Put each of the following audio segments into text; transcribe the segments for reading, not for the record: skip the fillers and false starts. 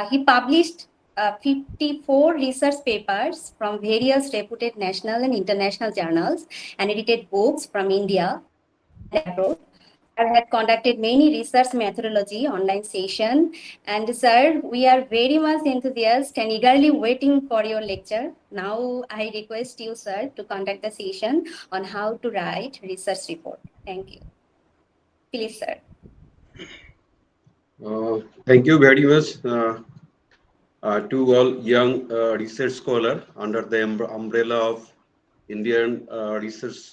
He published 54 research papers from various reputed national and international journals and edited books from India and abroad. I had conducted many research methodology online session. And sir, we are very much enthusiastic and eagerly waiting for your lecture. Now I request you, sir, to conduct the session on how to write research report. Thank you. Please, sir. Thank you very much to all young research scholar under the umbrella of Indian Research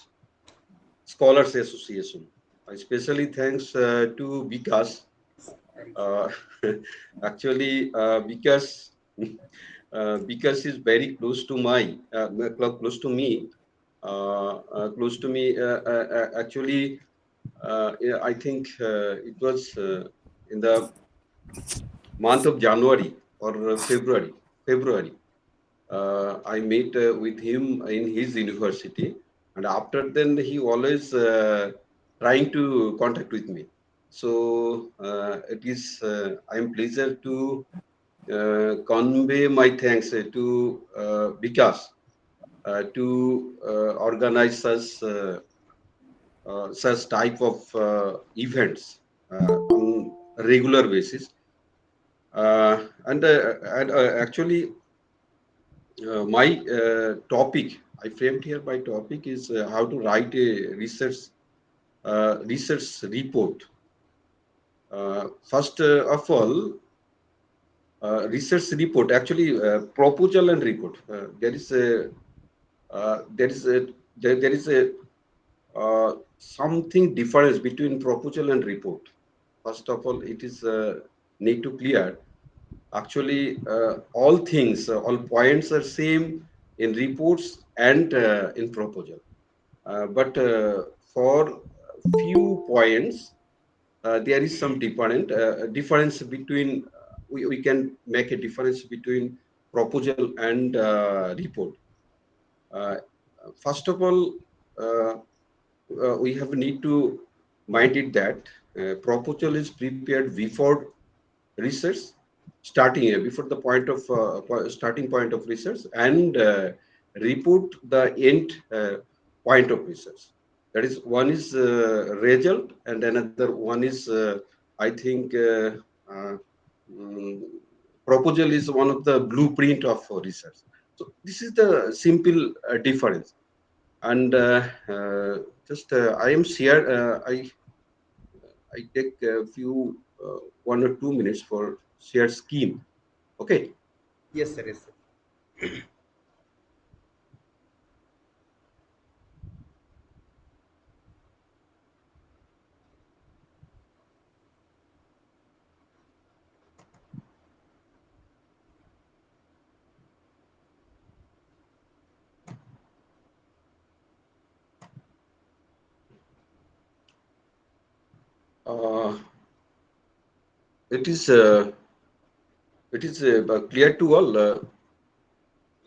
Scholars Association. Especially thanks to Vikas. Uh, actually, Vikas is very close to close to me. Close to me. Actually, yeah, I think it was in the month of January or February. February. I met with him in his university, and after then he always trying to contact with me. So it is I am pleasure to convey my thanks to Vikas to organize such type of events on a regular basis. And actually, my topic I framed here. My topic is how to write a research report. First of all, research report actually proposal and report. There is a there is a something difference between proposal and report. First of all, it is need to clear. Actually, all things, all points are same in reports and in proposal. But for few points, there is some difference between. We can make a difference between proposal and report. Uh, First of all, uh, we have need to mind it that proposal is prepared before research before the point of starting point of research, and report the end point of research. That is, one is result and another one is I think uh, mm, proposal is one of the blueprint of research. So this is the simple difference. And just I am share I take a few 1 or 2 minutes for share scheme. Okay. Yes, sir. Yes, sir. Uh, it is clear to all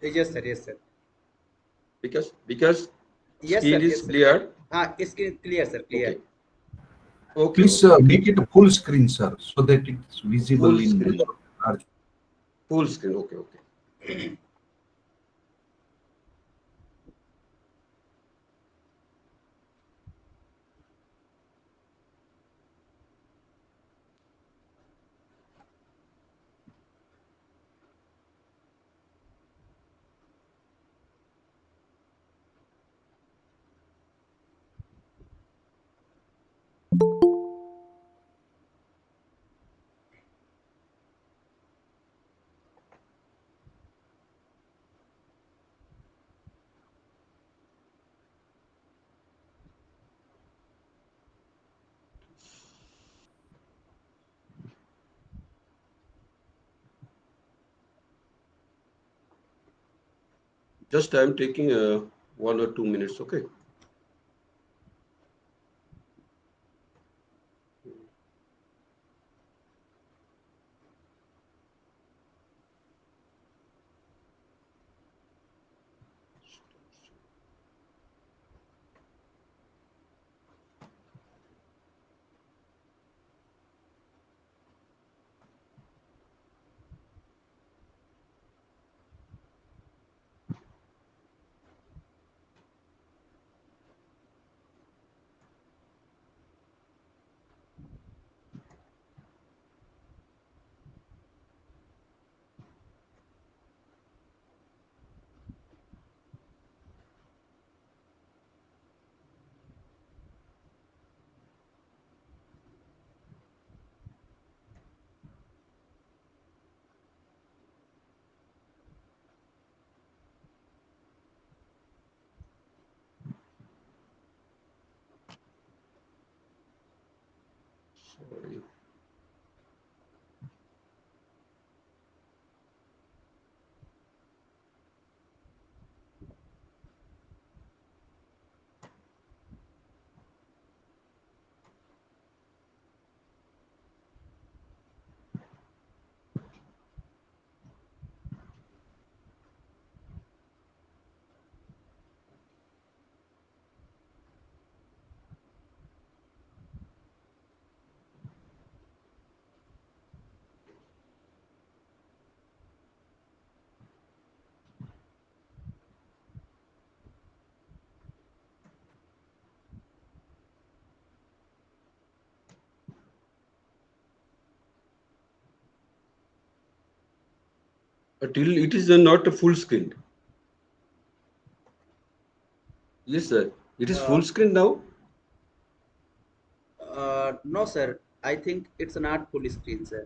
Yes, sir. Yes, sir. because Yes, screen sir. is Yes, sir. clear. It's clear, sir. Clear. Okay. Okay. Please Okay. make it a full screen, sir, so that it's visible Full in screen. your large. Full screen. Okay. Okay. Just I am taking 1 or 2 minutes. Okay. Sorry. Till it is not a full screen. Yes, sir. It is Uh, full screen now. no, sir. I think it's not full screen, sir.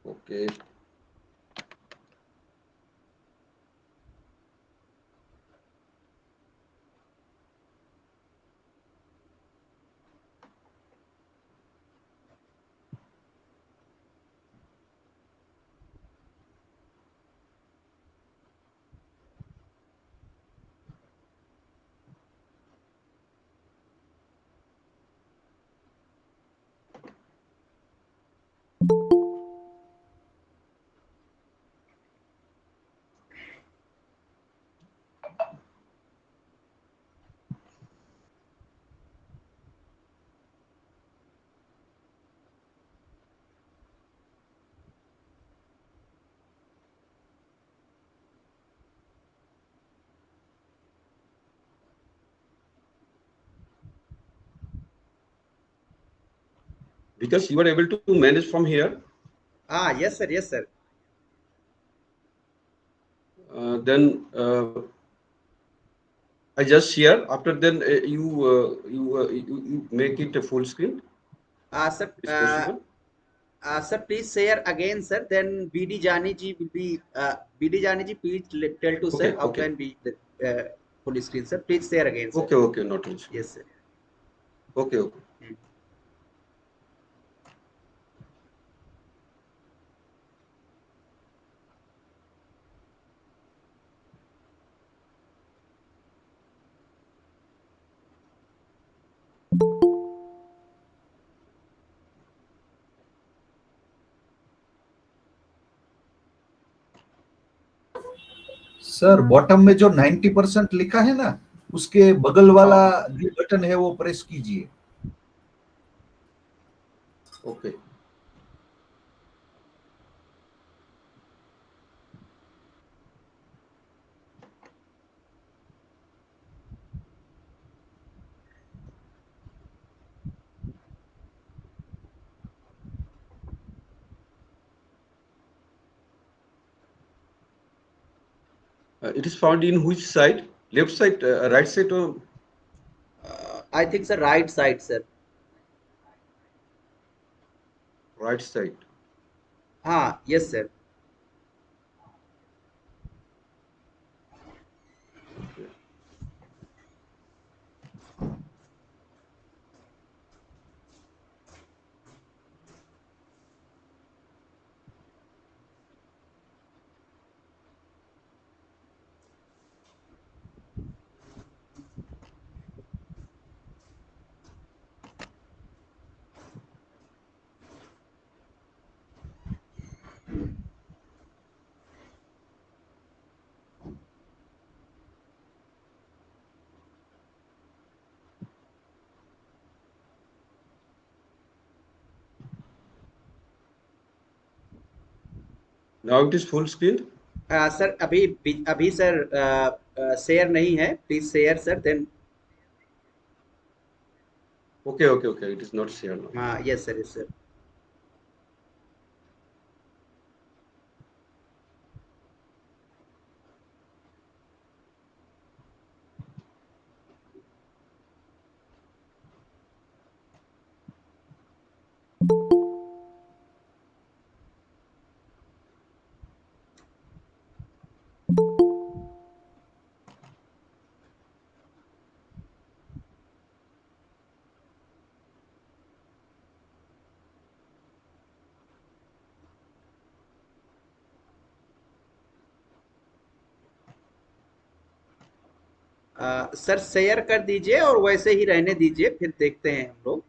Okay. Because you are able to manage from here, Ah, yes, sir. Yes, sir. then I just share. After then you make it a full screen. Sir, It's possible. sir, please share again, sir. Then BD Jani ji will be BD Jani ji. Please tell to sir Okay, how okay, can be the full screen, sir. Please share again, sir. okay, okay. Not an issue. Yes, sir. Okay, okay. Hmm. Sir bottom में जो 90% लिखा है ना, उसके बगल वाला हाँ, जो बटन है वो प्रेस कीजिए. okay. It is found in which side? Left side, right side, or I think sir, right side, sir. right side? Ah, yes, sir. Okay. Now it is full screen. Sir अभी अभी sir share नहीं है. Please share sir. Then Okay, okay, okay. It is not share now. हाँ, yes sir, yes sir. Sir share कर दीजिए और वैसे ही रहने दीजिए, फिर देखते हैं हम लोग।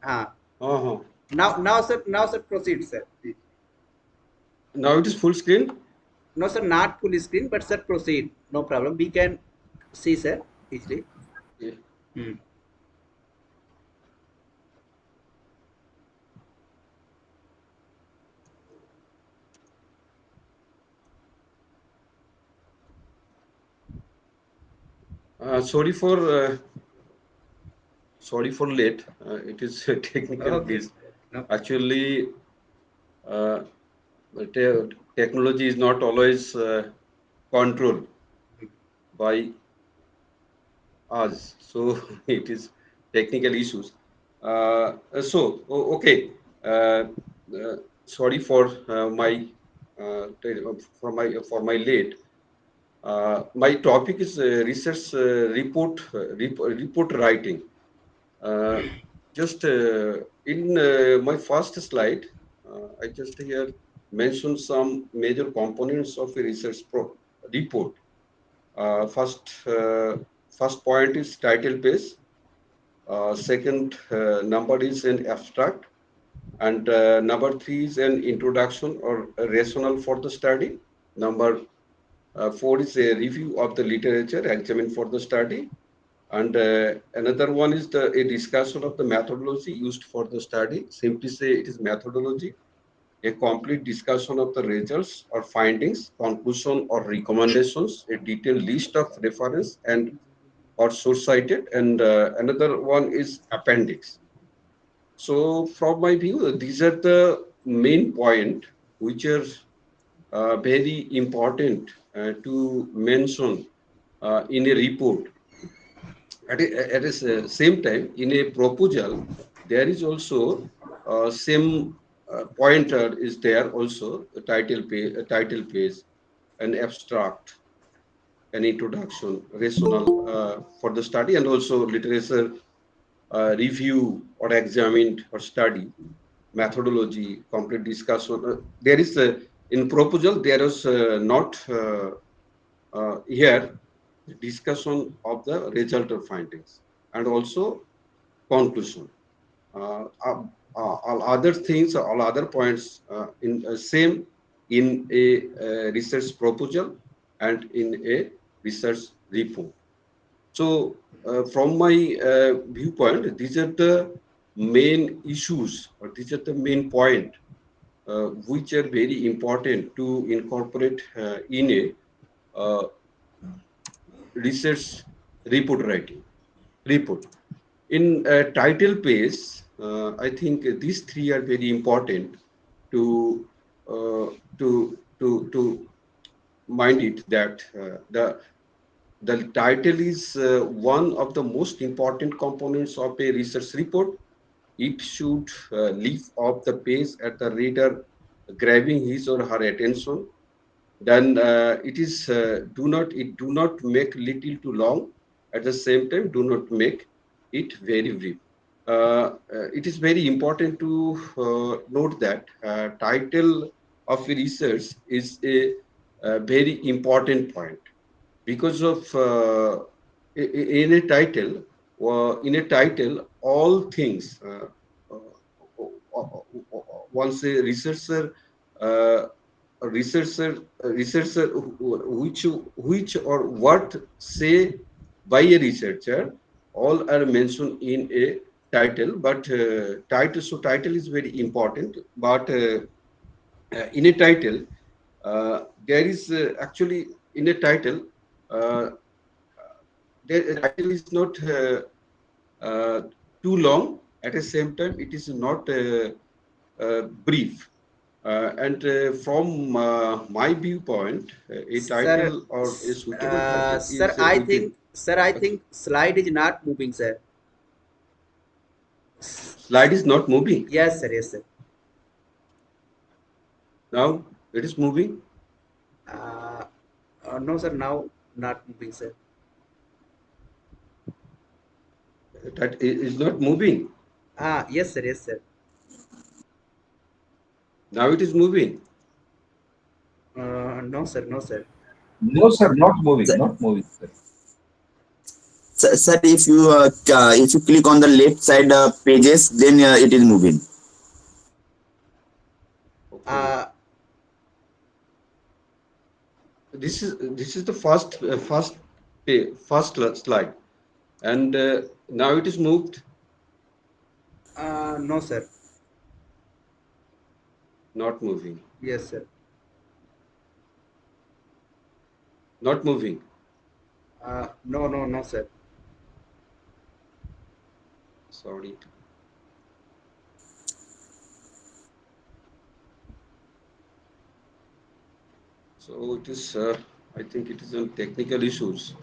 हाँ, हाँ हाँ. Now sir proceed sir. Now it is full screen. No sir, not full screen, but sir proceed, no problem, we can see sir easily. Yeah. Sorry for late. It is a technical okay, glitch. No, Actually, uh, technology is not always controlled by us, so it is technical issues. Okay. Uh, Sorry for my late. My topic is research report writing. Uh, just in my first slide, I just here mention some major components of a research report. Uh, first, uh, First point is title page. Second number is an abstract, and number three is an introduction or a rationale for the study. Number four is a review of the literature examined for the study. And another one is a discussion of the methodology used for the study. Simply say it is methodology, a complete discussion of the results or findings, conclusion or recommendations, a detailed list of reference and or source cited, and another one is appendix. So from my view, these are the main point which are very important to mention in a report. At the same time, in a proposal, there is also same pointer is there also a title page, an abstract, an introduction, rationale for the study, and also literature review or examined or study, methodology, complete discussion. There is in proposal there is not here discussion of the result or findings and also conclusion. Uh, uh, all other things, all other points in same in a research proposal and in a research report. So, from my viewpoint, these are the main issues, or these are the main point which are very important to incorporate in a research report writing. Report. In title page, I think these three are very important to uh, to mind it that the title is one of the most important components of a research report. It should leave off the page at the reader, grabbing his or her attention. Then do not make little too long. At the same time, do not make it very brief. It is very important to note that title of research is a very important point because of in a title all things once a researcher uh, researcher which or what say by a researcher all are mentioned in a title, but title is very important, but in a title there is actually in a title uh, the title is not uh, too long. At the same time, it is not brief. And from my viewpoint, a sir, title or a suitable title sir is I within. Think, sir I think slide is not moving sir. Slide is not moving. Yes sir, yes sir. Now it is moving. No sir, now not moving sir. That is not moving. हाँ, yes sir, yes sir. Now it is moving. No sir, no sir. No, sir, not moving, not moving, sir. Sir, if you click on the left side pages, then it is moving. Okay. This is the first slide, and now it is moved. No, sir. Not moving. Yes, sir. Not moving. No, no, no, sir. Sorry. So it is. I think it is on technical issues,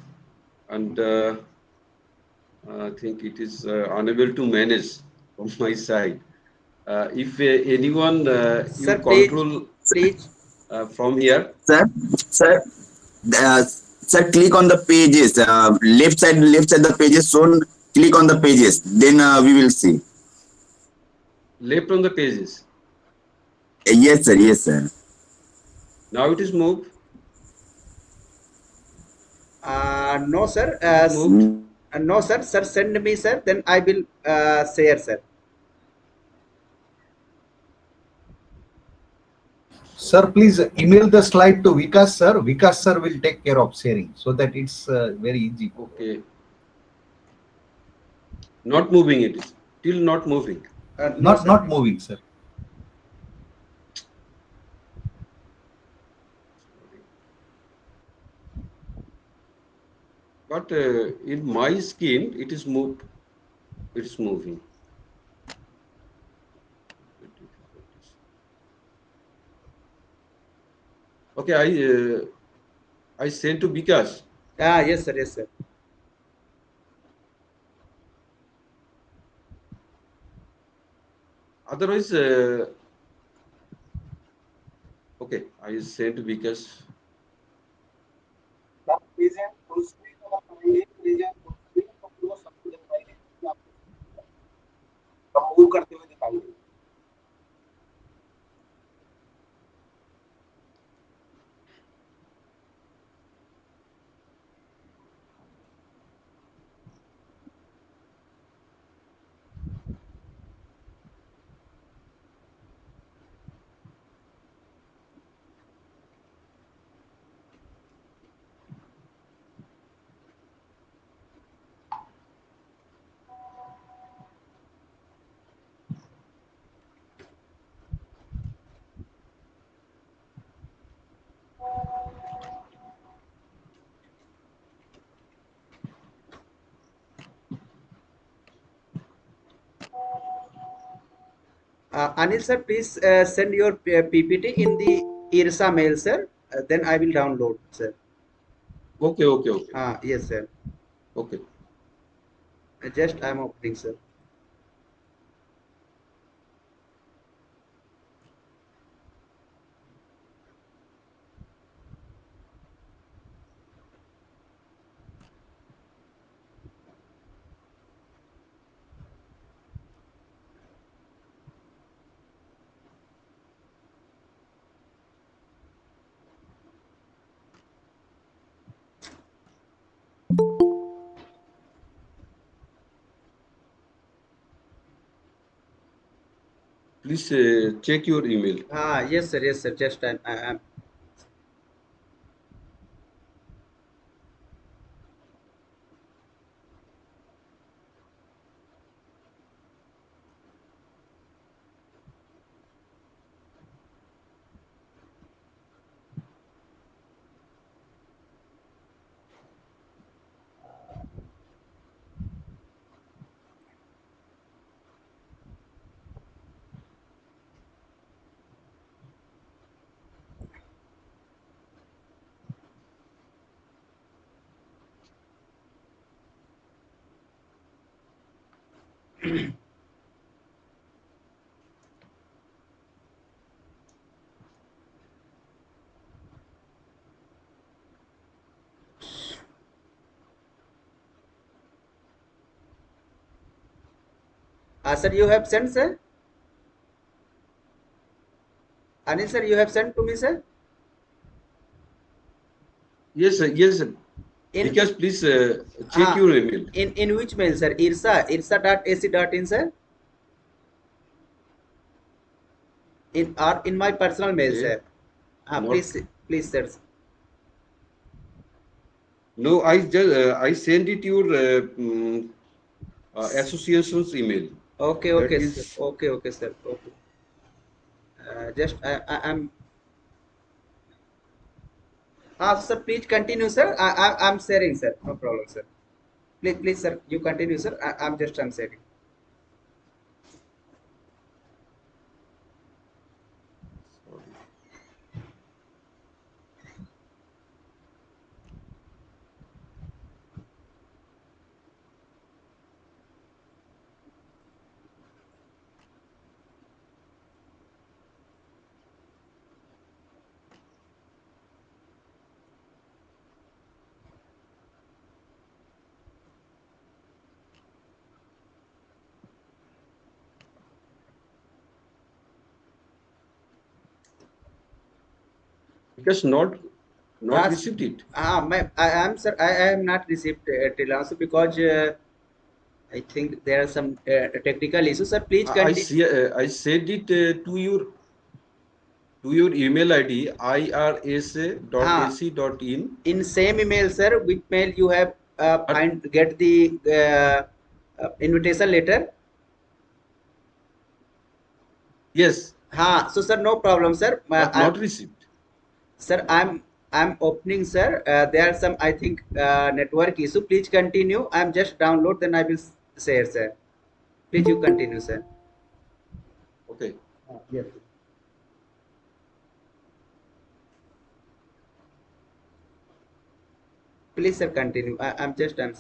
and I think it is unable to manage from my side. If anyone you Sir, control please. from here, Sir, sir, sir, click on the pages. Left side the pages shown. Click on the pages. Then we will see. left on the pages. Yes, sir. Yes, sir. Now it is moved. No, sir. It is moved. No, sir. Sir, send me, sir. Then I will share, sir. Sir, please email the slide to Vikas sir. Vikas sir will take care of sharing so that it's very easy. Okay. Not moving. It is still not moving. No, sir. Not moving, sir. But in my screen, it is moved. It's moving. Okay, I sent to Vikas. Yes, sir. Yes, sir. Otherwise, okay, I sent to Vikas. Anil, sir, please send your PPT in the IRSA mail, sir. Then I will download, sir. Okay, okay, okay, Yes, sir. okay. Just I'm opening, sir. Please check your email. Yes, sir. Yes, sir. Just I'm sir, you have sent, sir? Anil, sir, you have sent to me, sir? Yes, sir. Yes, sir. In Because please check ah your email. in which mail, sir? irsa.ac.in, sir. In my personal mail, Okay, sir. not. Please, sir. No, I sent it your association's email. Okay, That okay, sir. is Okay, okay, sir. Okay. Just I'm sir. Please continue, sir. I'm sharing, sir. No problem, sir. Please, sir. You continue, sir. I'm sharing. sorry. Because not Yes. received it. I am, sir. I am not received till also because I think there are some technical issues, sir. Please I continue. see. I sent it to your email ID Ah, irsa.ac.in. in same email, sir. Which mail you have But find get the invitation letter? yes, So sir, no problem, sir. but not received. Sir, I'm opening, sir. There are some, I think, network issue. Please continue. I'm just download, then I will share, sir. Please you continue, sir. Okay. Yes. Please, sir, continue. I'm sharing.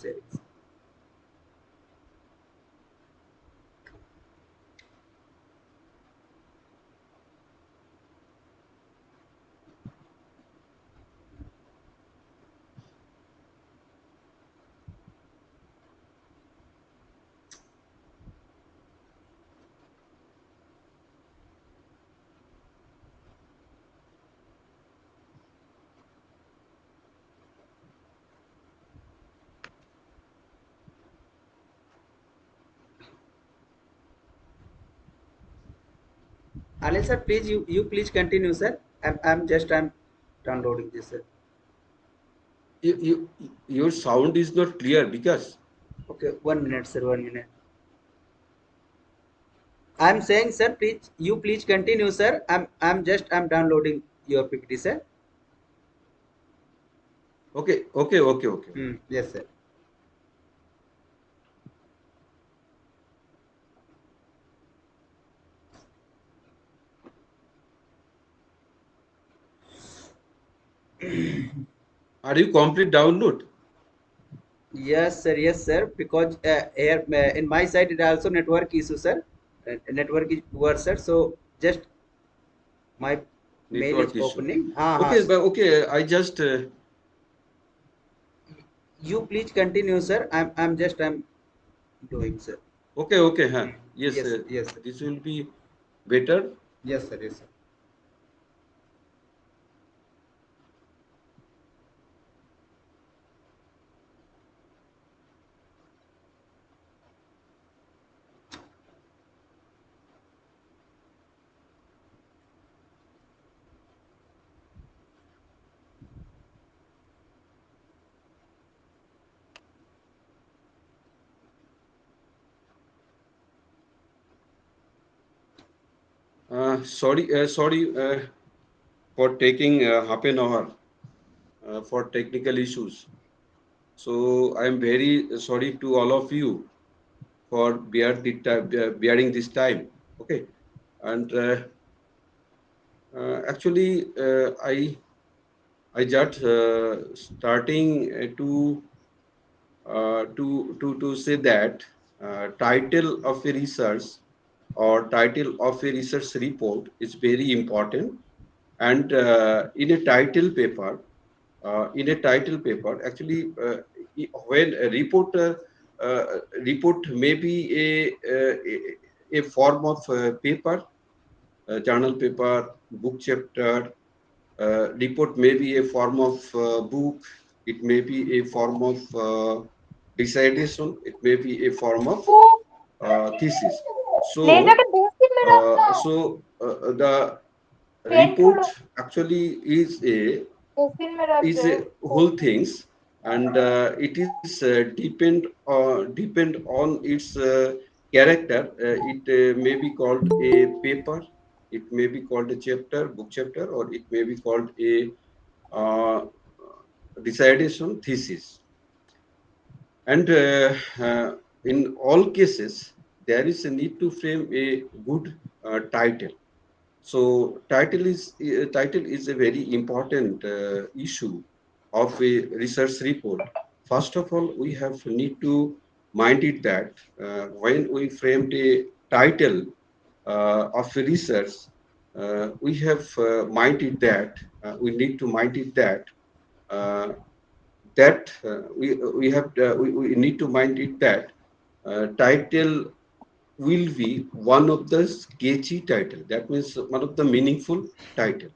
Anil, sir, please you please continue, sir. I'm downloading this, sir. Your sound is not clear because Okay, 1 minute, sir. 1 minute. I'm saying, sir, please continue, sir. I'm downloading your PPT, sir. okay. Yes, sir. Are you complete download? Yes, sir. Yes, sir. Because here in my side it also network issue, sir. Network is poor, sir. So just my mail is Network issue. opening. Okay, but okay. I just You please continue, sir. I'm doing, sir. okay. Huh. Yes, Yes, sir. Yes, sir. this will be better. Yes, sir. Yes, sir. Sorry for taking half an hour for technical issues. So I am very sorry to all of you for bearing this time. Okay, and actually I just starting to say that title of a research or title of a research report is very important. And in a title paper, actually, when a report may be a form of paper, journal paper, book chapter. Report may be a form of book, it may be a form of dissertation, it may be a form of thesis. So, the report actually is a whole things, and it is depend on its character. It may be called a paper, it may be called a chapter, book chapter, or it may be called a uh, dissertation thesis. And in all cases, there is a need to frame a good title. So title is a very important issue of a research report. First of all, we have need to mind it that when we framed a title of a research, we have minded that we need to mind it uh, that we have we need to mind it that title will be one of the sketchy title. That means one of the meaningful title.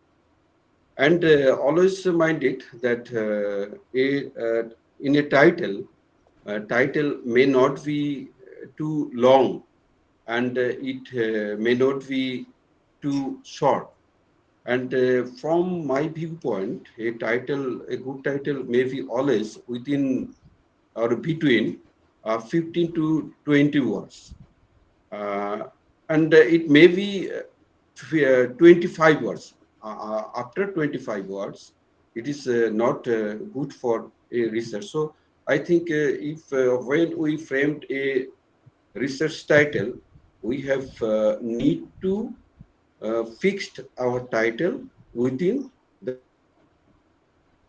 And always mind it that in a title may not be too long, and it may not be too short. And from my viewpoint, a good title may be always within or between 15 to 20 words. Uh, and it may be 25 words. After 25 words, it is not good for a research. So I think if when we framed a research title, we have need to fixed our title within the 25 words. And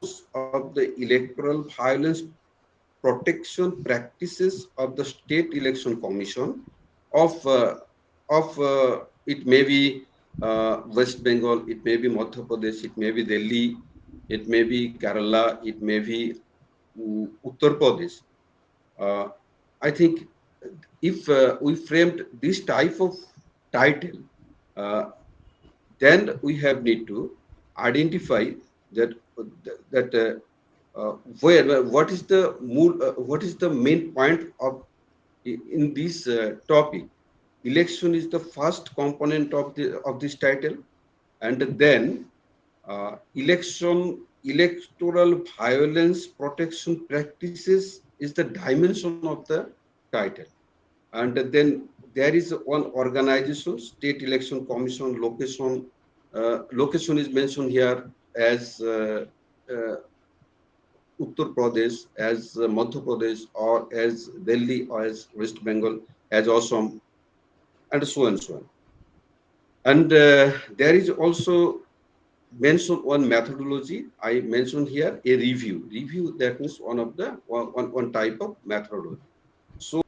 if of the electoral violence protection practices of the State Election Commission of it may be West Bengal, it may be Madhya Pradesh, it may be Delhi, it may be Kerala, it may be Uttar Pradesh. Uh, I think if we framed this type of title, Uh, then we have need to identify that that where what is the what is the main point of in this topic. Election is the first component of this title, and then electoral violence protection practices is the dimension of the title. And then there is one organization, State Election Commission. Location is mentioned here as uh, Uttar Pradesh, as Madhya Pradesh, or as Delhi, or as West Bengal, as Assam, and so and so on. And there is also mentioned one methodology. I mentioned here a review. Review, that means one of the one type of methodology. So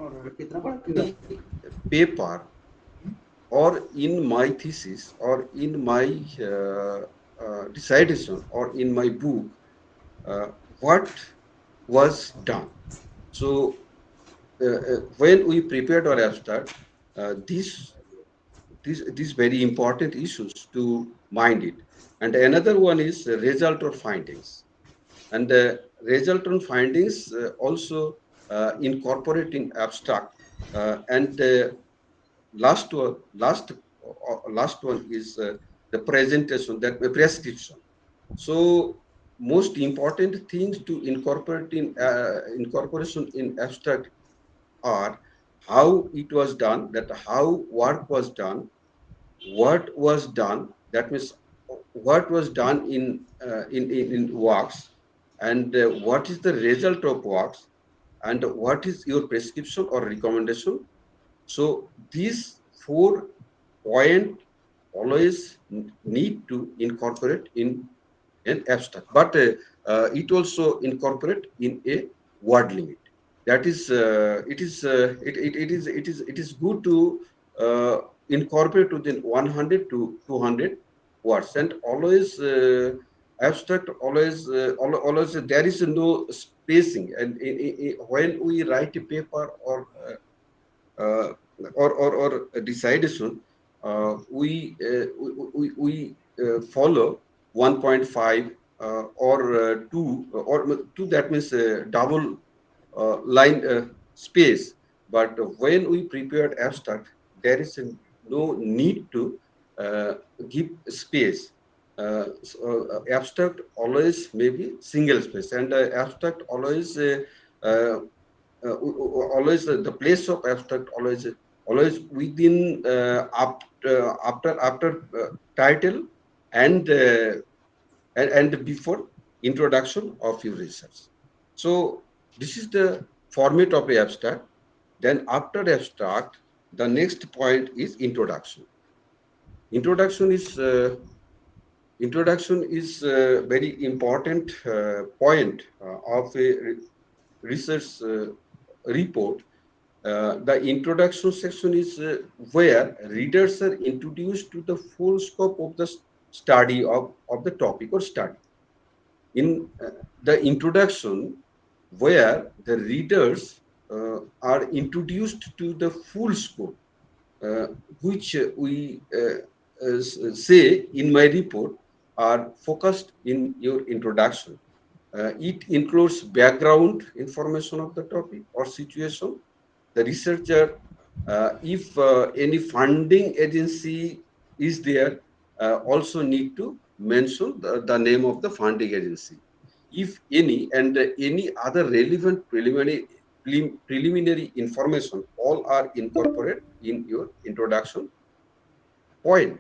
और कितना बड़ा क्यों है? paper, or in my thesis, or in my dissertation, or in my book, uh, what was done. So when we prepared our abstract, these very important issues to mind it. And another one is result or findings. And resultant findings also incorporate in abstract. And last one, last one is the presentation, that prescription. So most important things to incorporate in incorporation in abstract are how it was done, that how work was done, what was done, that means what was done in works, and what is the result of works, and what is your prescription or recommendation. So these 4 point always need to incorporate in an abstract, but it also incorporate in a word limit. That is it is good to uh, incorporate within 100 to 200 words, and always abstract always always there is no spacing, and when we write a paper uh, or a decision, we follow 1.5 or 2 or 2, that means double line space. But when we prepared abstract, there is no need to uh, give space. Abstract always maybe single space, and abstract always always the place of abstract always within after title and and before introduction of your research. So this is the format of a abstract. Then after abstract, the next point is introduction. Introduction is very important point of a research report. The introduction section is where readers are introduced to the full scope of the study of the topic or study. In the introduction, where the readers are introduced to the full scope, uh, which we say in my report are focused in your introduction. It includes background information of the topic or situation, the researcher, if any funding agency is there, also need to mention the name of the funding agency, if any, and any other relevant preliminary information, all are incorporated in your introduction point.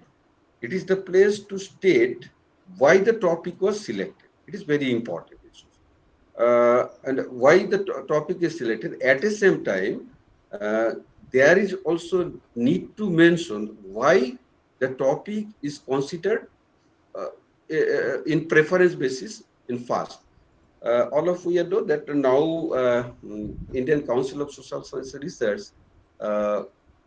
It is the place to state why the topic was selected. It is very important issue. And why the topic is selected. At the same time, uh, there is also need to mention why the topic is considered uh, in preference basis in first. All of we know that now Indian Council of Social Science Research uh,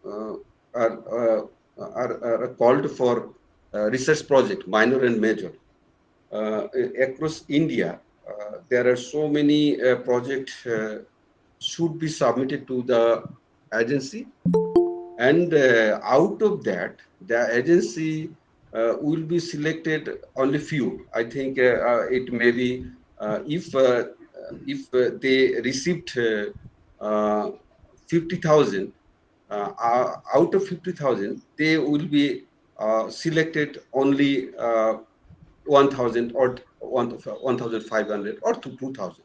uh, are, are called for research project, minor and major, across India. There are so many projects should be submitted to the agency, and out of that, the agency will be selected only few. I think it may be if they received 50,000, out of 50,000, they will be selected only 1,000 or 1,500 or 2,000.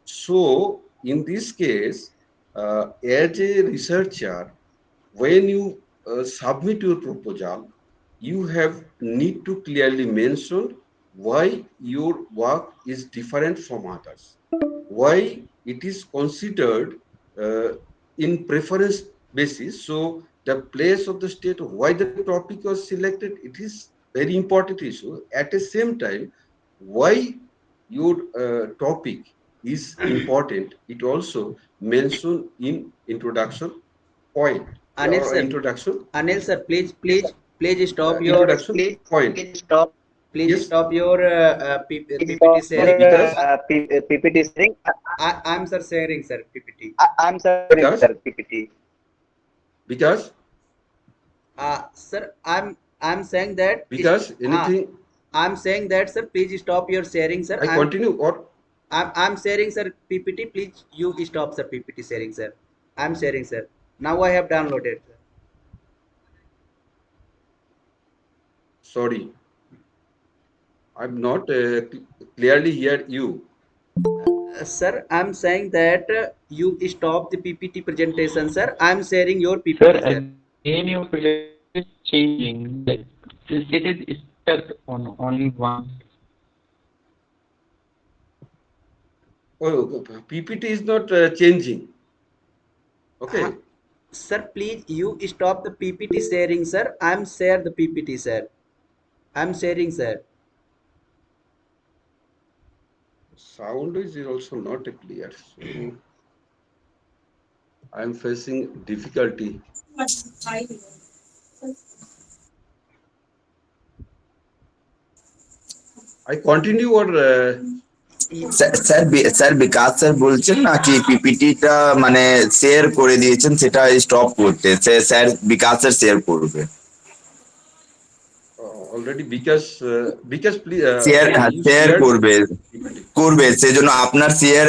So in this case, as a researcher, when you submit your proposal, you have need to clearly mention why your work is different from others, why it is considered uh, in preference basis. So the place of the state, why the topic was selected, it is very important issue. At the same time, why your topic is important, it also mentioned in introduction point Anil or sir, introduction Anil sir, please stop your introduction point. Please Yes, stop your Please PPT stop your yes, sharing. because PPT sharing. I'm sir sharing sir PPT. I'm sharing because sir PPT. because Sir, I'm saying that is because anything I'm saying that sir. Please stop your sharing, sir. I continue or I'm sharing sir PPT. Please you stop sir PPT sharing, sir. I'm sharing, sir. Now I have downloaded, sir. sorry, I'm not clearly hear you. Sir, I'm saying that you stop the PPT presentation, sir. I'm sharing your Sir, PPT, sir. again your presentation is changing. Like, it is stuck on only one. Oh, PPT is not changing. Uh, Okay, Sir, please you stop the PPT sharing, sir. I'm share the PPT, sir. I'm sharing, sir. sound is also not clear. So I'm facing difficulty. I continue or sir Bikash sir বলছেন নাকি পিপিটিটা মানে share করে দিয়েছেন সেটা stop করতে sir Bikash sir share করবে already because please share you share shared করবে PPT. করবে সেজন্য আপনার শেয়ার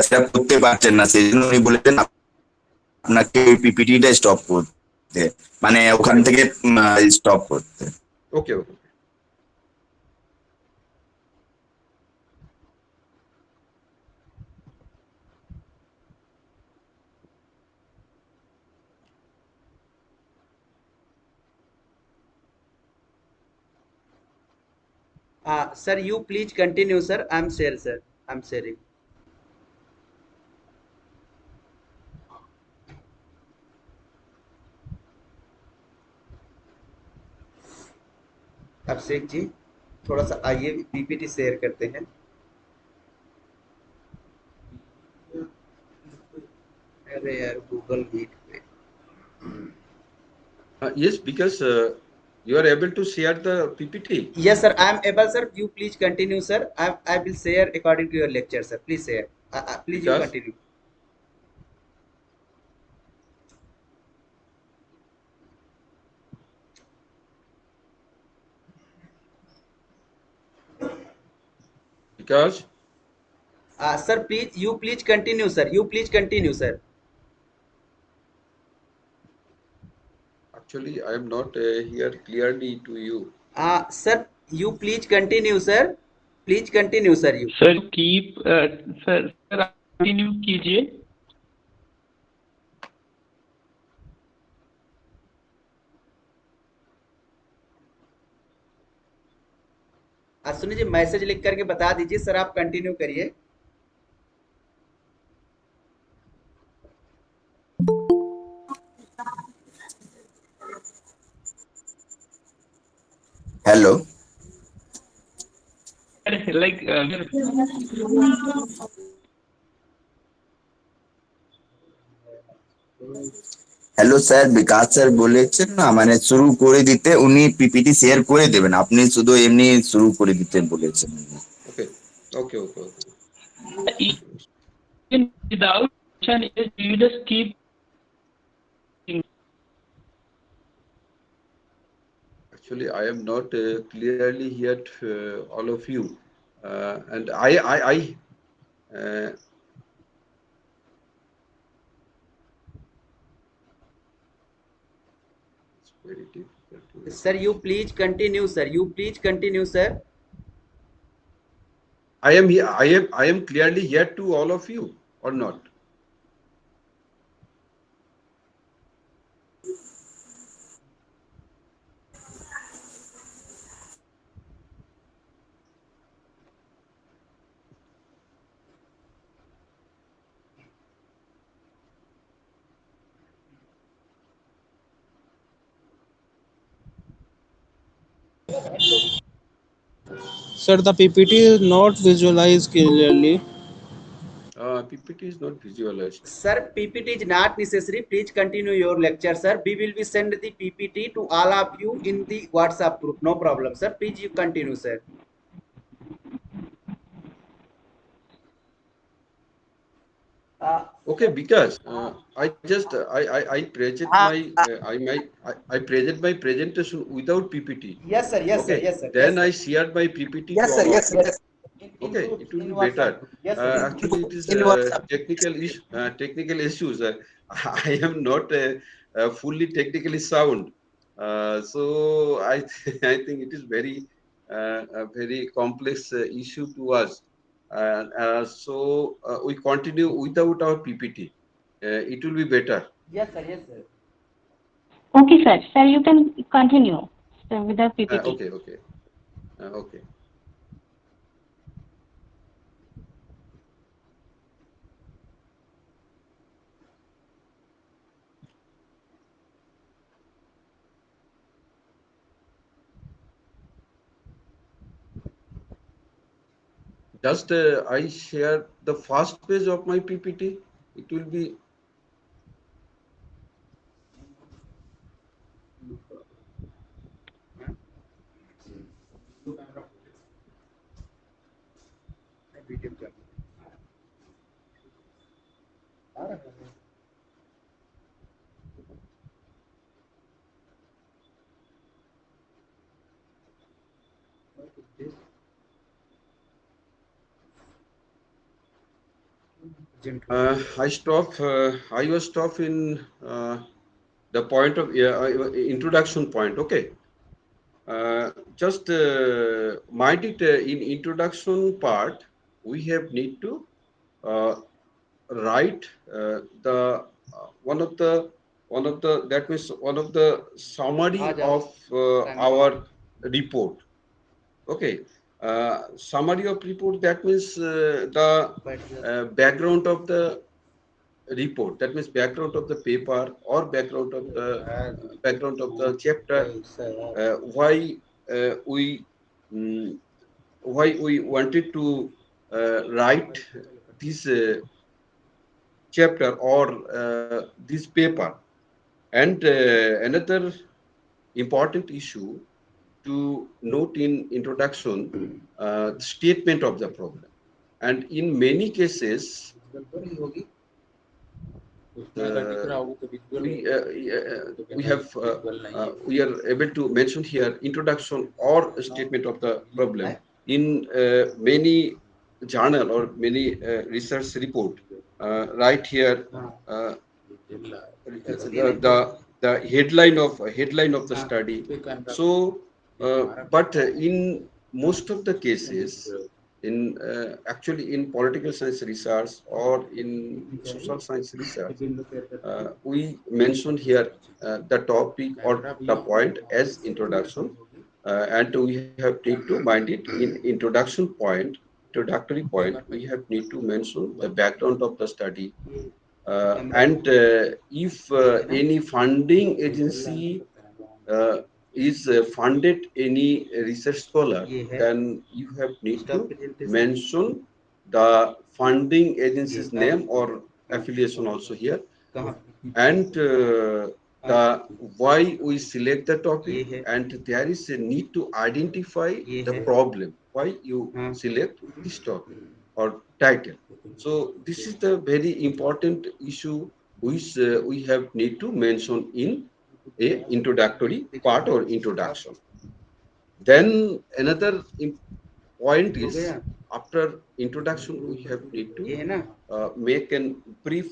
সেটা করতে পারছেন না সেই জন্য উনি বলেছেন আপনাকে ওই পিপিটিটা স্টপ করতে মানে ওখান থেকে স্টপ করতে Okay, okay. Sir, you please continue, sir. I'm share, sir. I'm sharing. Abhishek ji थोड़ा सा आइए पीपीटी शेयर करते हैं अरे यार गूगल मीट पे Yes, because you are able to share the PPT. yes sir I am able sir you please continue sir I will share according to your lecture sir please share please you Because continue because sir please you please continue sir you please continue sir actually I am not here clearly to you. sir you please continue sir please continue sir you Sir, you keep, sir, आप continue कीजिए. सुनिए जी message लिख करके बता दीजिए sir आप continue करिए hello Like, hello sir Bikash sir বলেছেন না মানে শুরু করে দিতে উনি পিপিটি শেয়ার করে দেবেন আপনি শুধু এমনি শুরু করে দিতে বলেছেন Okay, okay, okay, okay. even without mention, you just keep. Actually, I am not clearly heard all of you, and it's very difficult to sir you please continue sir you please continue sir I am here. I am clearly here to all of you or not. Sir, the PPT is not visualized clearly. PPT is not visualized. Sir, PPT is not necessary. Please continue your lecture, sir. We will be send the PPT to all of you in the WhatsApp group. No problem, sir. Please you continue, sir. Okay, because I just I present my I present my presentation without PPT. Yes, sir. Yes, sir. Okay, Yes, sir. Yes, then sir. I shared my PPT to Yes, sir. all of Yes, you. yes. In Okay, group, it will in be WhatsApp better. group. Yes, sir. Actually, it is In WhatsApp. technical issues. I am not fully technically sound, so I I think it is a very complex issue to us. So we continue without our PPT. It will be better. Yes, sir. Yes, sir. Okay, sir. Sir, you can continue with the PPT. Okay, okay, okay. Just I share the first page of my PPT. It will be I stop. I was stop in the point of introduction point. Okay. Just mind it in introduction part. We have need to uh, write the one of the that means one of the summary of our report. Okay. Summary of report. That means the background of the report, that means background of the paper or background of the chapter, why we mm, why we wanted to write this chapter or this paper, and another important issue to note in introduction, statement of the problem. And in many cases we have we are able to mention here introduction or statement of the problem in many journal or many research report, right here, uh, the headline of the study. So but in most of the cases, in actually in political science research or in social science research, we mentioned here the topic or the point as introduction, and we have need to mind it in introductory point. We have need to mention the background of the study, and if any funding agency uh, is funded any research scholar, then you have need to mention the funding agency's name or affiliation also here, and the why we select the topic, and there is a need to identify the problem why you select this topic or title. So this is the very important issue which we have need to mention in a introductory part or introduction. Then another point is, after introduction we have need to make a brief,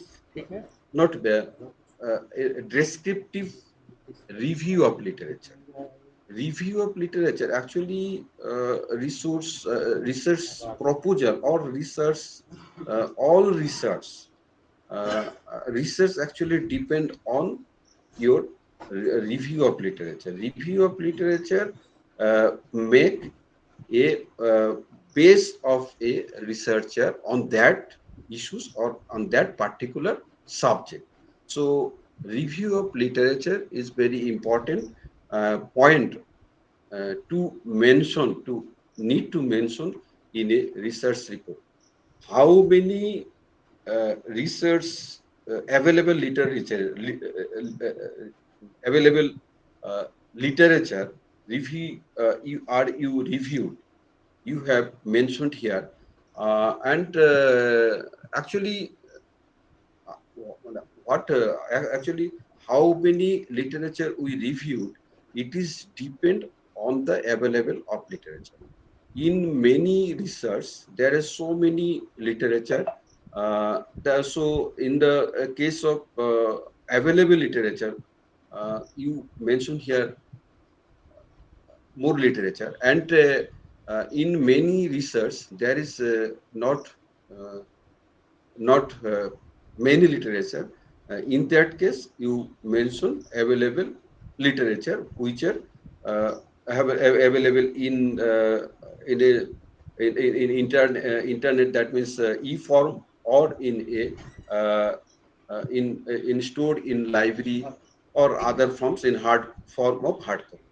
not a descriptive review of literature. Review of literature actually research proposal or research, all research actually depend on your review of literature. Review of literature make a base of a researcher on that issues or on that particular subject. So review of literature is very important point to mention in a research report. How many research available literature, available literature review you reviewed, you have mentioned here, and actually what actually how many literature we reviewed, it is depend on the available of literature. In many research there is so many literature, so in the case of available literature, you mentioned here more literature, and in many research there is uh, not many literature. In that case, you mention available literature which are uh, available in a internet. That means e-form, or in a in stored in library, or other forms in hard form of hard copy.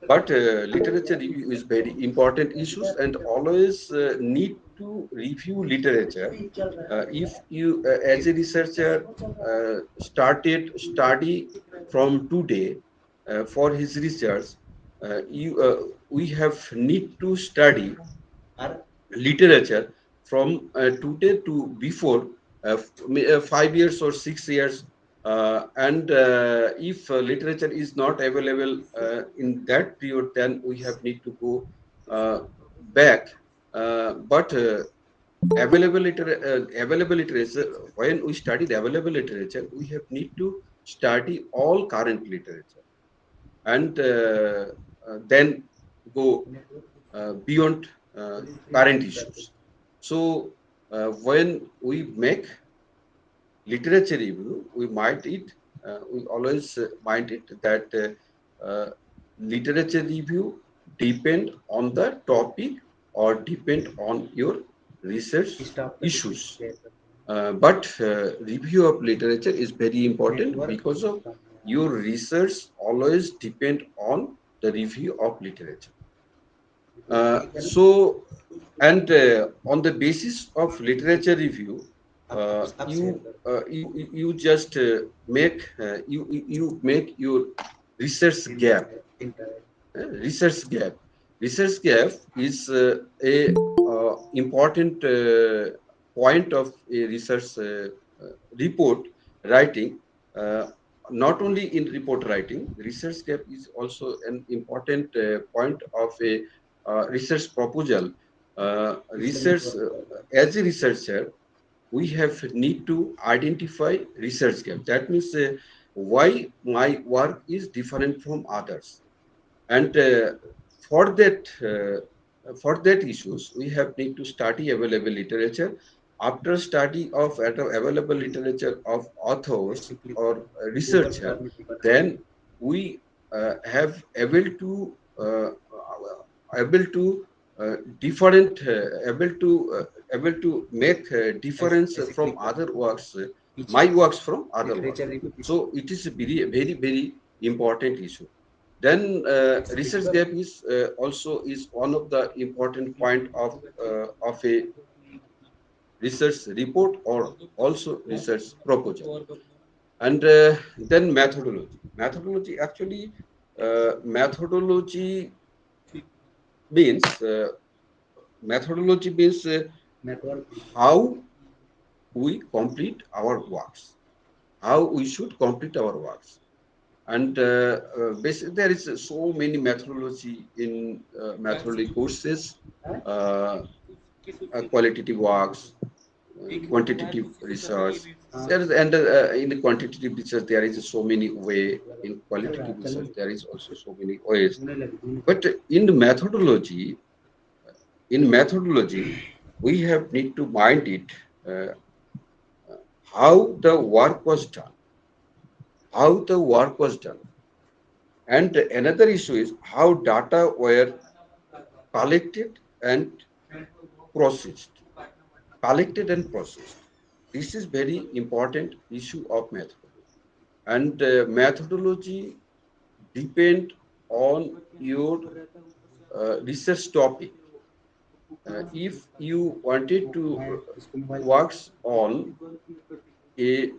But literature review is very important issues, and always need to review literature. If you, as a researcher, started study from today for his research, we have need to study literature from today to before 5 years or 6 years, and if literature is not available in that period, then we have need to go uh, back, but available literature, when we study the available literature, we have need to study all current literature, and then go beyond current issues. So when we make literature review, we always mind it that literature review depend on the topic or depend on your research issues. But review of literature is very important because of your research always depend on the review of literature. So, and on the basis of literature review, you just you make your research gap. Research gap. Research gap is a important point of a research report writing. Uh, Not only in report writing, research gap is also an important point of a research proposal. Research As a researcher, we have need to identify research gap. That means why my work is different from others, and for that for that issues we have need to study available literature. After study of available literature of authors or researcher, then we have able to different able to make difference from other works, my works from other works. So it is a very important issue. Then research gap is also is one of the important point of a research report or also research proposal. And then methodology. Methodology means how we complete our works, how we should complete our works. And basically, there is so many methodology in methodology courses, uh, qualitative works, quantitative research. There is, and in the quantitative research, there is so many way. In qualitative research, there is also so many ways. But in methodology, we have need to mind it uh, how the work was done, how the work was done. And another issue is how data were collected and processed. Collected and processed. This is very important issue of methodology. And methodology depend on your research topic. if you wanted to works on a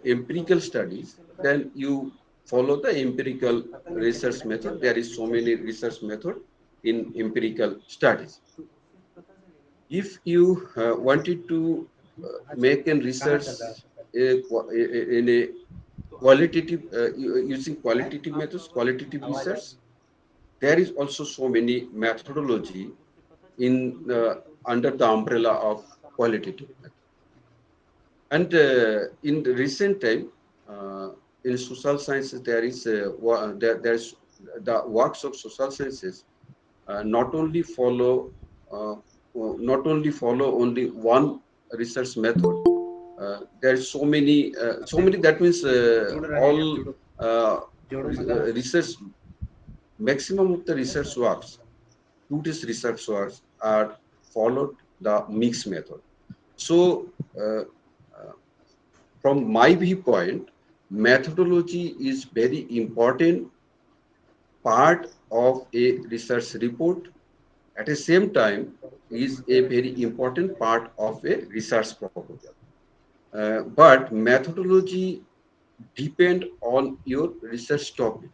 empirical studies, then you follow the empirical research method. There is so many research method in empirical studies. If you wanted to make a research in a qualitative using qualitative methods, qualitative research, there is also so many methodology in under the umbrella of qualitative method. And in the recent time, in social sciences, there is there's the works of social sciences not only follow uh, only one research method. There is so many. That means all research, maximum of the research works, today's research works are followed the mixed method. So, uh, from my viewpoint, methodology is very important part of a research report. At the same time, is a very important part of a research proposal. But methodology depend on your research topic.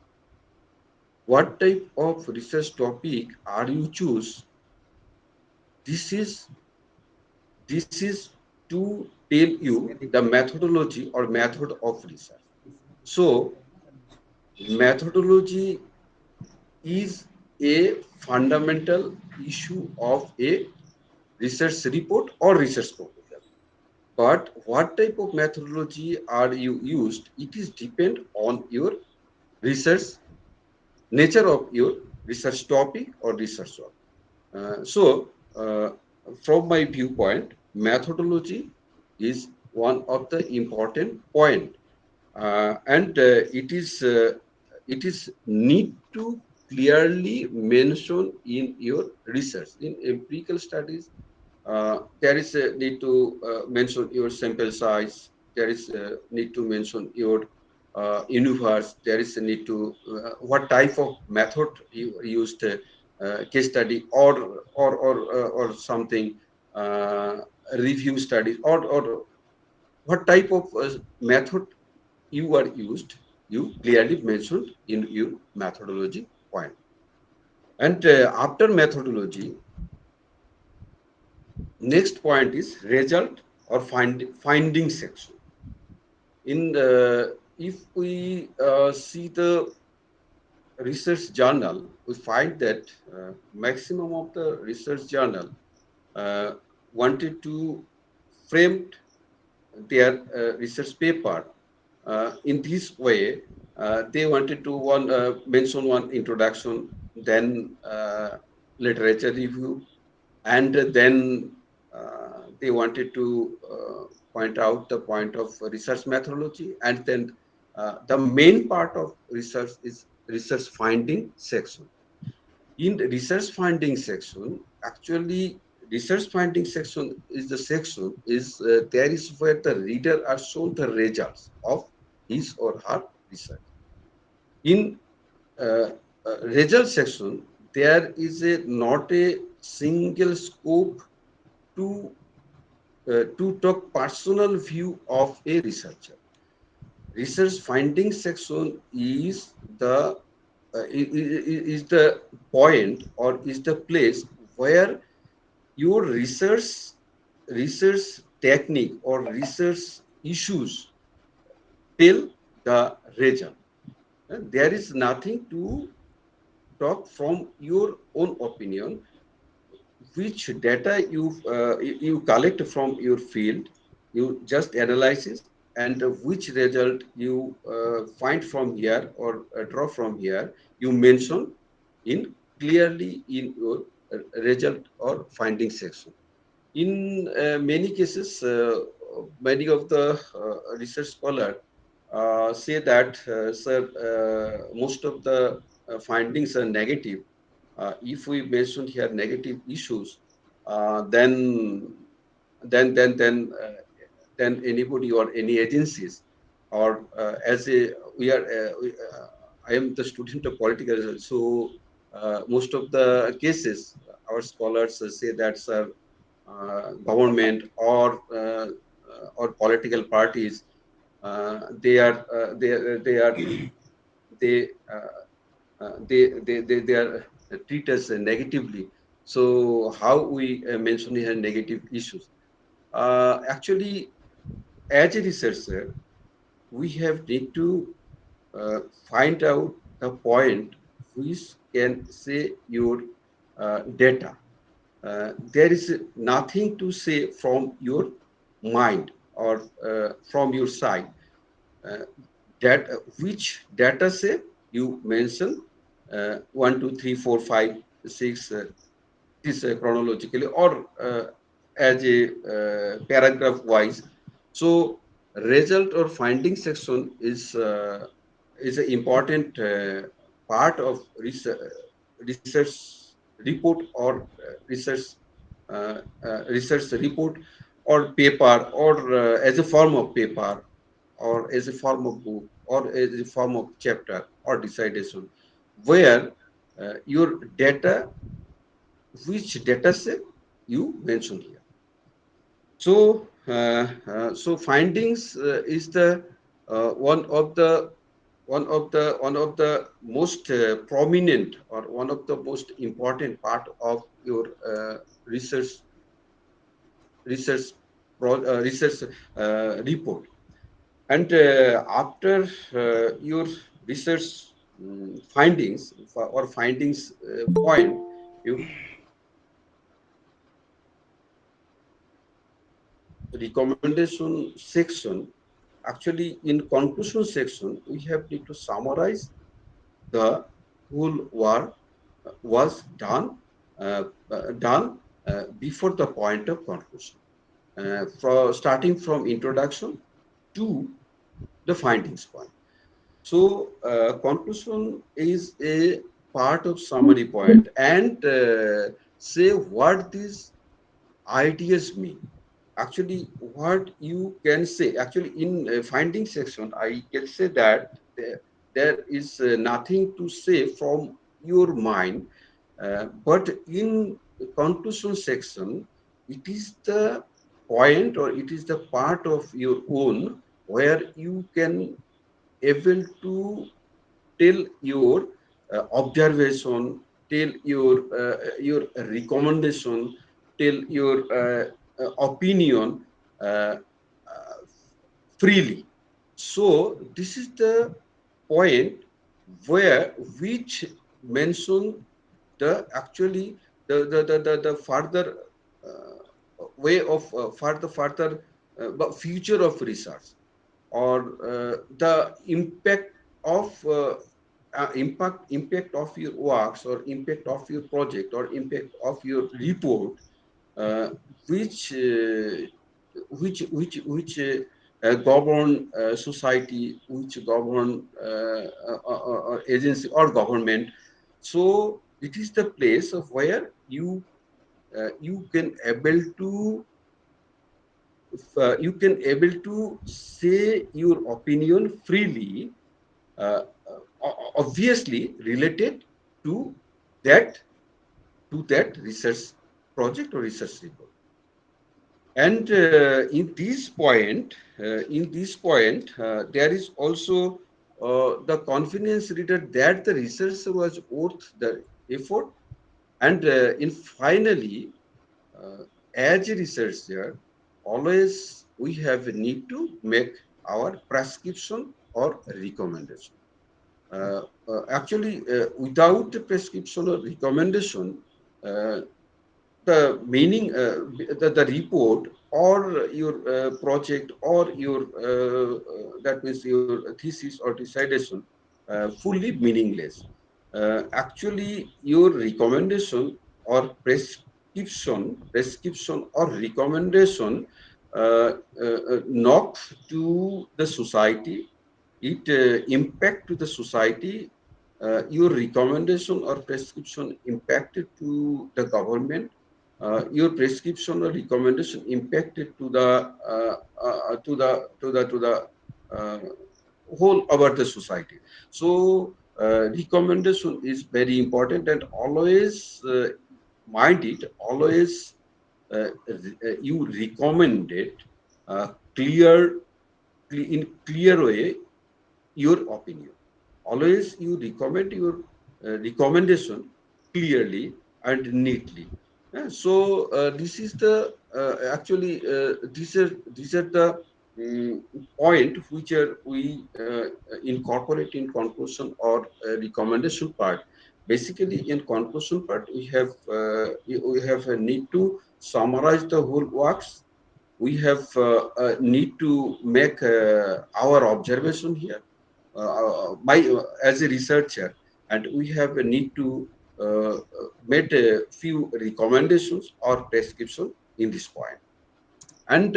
What type of research topic are you choose? This is this is to tell you the methodology or method of research. So methodology is a fundamental issue of a research report or research proposal. But what type of methodology are you used? It is depend on your research nature of your research topic or research work. So, from my viewpoint, methodology is one of the important point, and it is need to clearly mention in your research. In empirical studies, there is a need to mention your sample size. There is a need to mention your universe. There is a need to what type of method you used, case study or something, uh, review studies, or what type of method you are used. You clearly mentioned in your methodology point. And after methodology, next point is result or finding section. In if we see the research journal, we find that maximum of the research journal uh, wanted to frame their research paper in this way. They wanted to mention one introduction, then literature review, and then they wanted to point out the point of research methodology, and then the main part of research is research finding section. In the research finding section, actually research finding section is the section is there is where the reader are shown the results of his or her research. In uh, result section, there is a not a single scope to talk personal view of a researcher. Research finding section is is the point or is the place where your research technique or research issues tell the result. There is nothing to talk from your own opinion, which data you collect from your field, you just analysis, and which result you find from here or draw from here, you mention in clearly in your result or finding section. In many cases, many of the research scholars say that, sir, most of the findings are negative. If we mention here negative issues, then then then then uh, then anybody or any agencies, or as a we are I am the student of political research, so most of the cases our scholars say that, sir, government or political parties, they are they they are treat us negatively. So how we mention here negative issues? Actually, as a researcher, we have need to uh, find out the point which can say your data. There is nothing to say from your mind or from your side. Uh, that which data set you mention, 1, 2, 3, 4, 5, 6, this chronologically or as a paragraph wise. So result or finding section is an important part of research report or research report or paper or as a form of paper or as a form of book or as a form of chapter or dissertation, where your data, which data set you mentioned here. So, so findings is the one of the most prominent or one of the most important part of your research research research report. And after your research findings or findings point, you recommendation section. Actually, in conclusion section, we have need to summarize the whole work was done before the point of conclusion, starting from introduction to the findings point. So, conclusion is a part of summary point and say what these ideas mean. Actually, what you can say, actually, in finding section, I can say that there is nothing to say from your mind, but in the conclusion section, it is the point or it is the part of your own where you can able to tell your observation, tell your recommendation, tell your opinion uh, uh, freely. So this is the point where which mention the actually the further way of further future of research or the impact of your works or impact of your project or impact of your report, uh, which uh, which govern society, which govern or agency or government. So it is the place of where you can able to you can able to say your opinion freely, uh, obviously related to that research project or research report. And in this point, there is also the confidence reader that the research was worth the effort. And in finally, uh, as a researcher, always we have a need to make our prescription or recommendation. Actually, without a prescription or recommendation, uh, the meaning, the report or your project or your that means your thesis or dissertation, fully meaningless. Actually, your recommendation or prescription or recommendation knock to the society, it impact to the society. Your recommendation or prescription impacted to the government. Your prescription or recommendation impacted to the uh, whole about the society. So recommendation is very important and always mind it, always you recommended uh, clear in clear way your opinion. Always you recommend your recommendation clearly and neatly. This is the these are the point which are we incorporate in conclusion or recommendation part. Basically, in conclusion part, we have a need to summarize the whole works. We have need to make our observation here by as a researcher, and we have a need to make a few recommendations or prescription in this point. And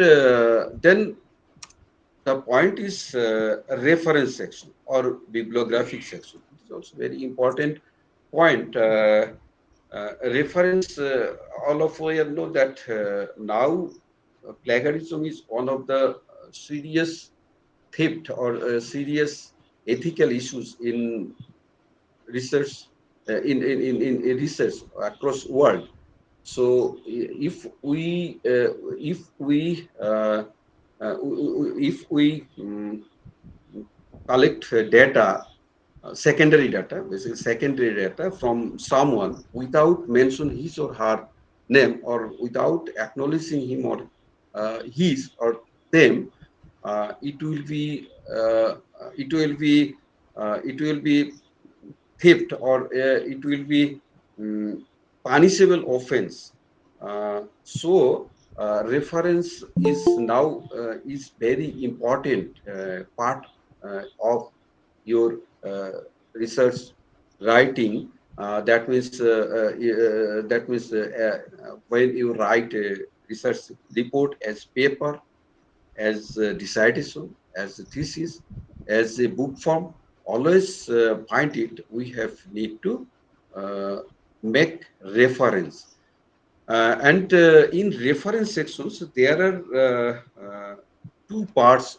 then the point is a reference section or bibliographic section. It is also very important point. Reference, all of us know that now plagiarism is one of the serious theft or serious ethical issues in research, in research across world. So if we collect data, secondary data, basically secondary data from someone without mention his or her name or without acknowledging him or his or them, it will be it will be it will be theft or it will be punishable offense. Reference is now is very important part of your research writing. That means when you write a research report as paper, as a dissertation, as a thesis, as a book form, always find it. We have need to uh, make reference. And in reference sections, there are two parts,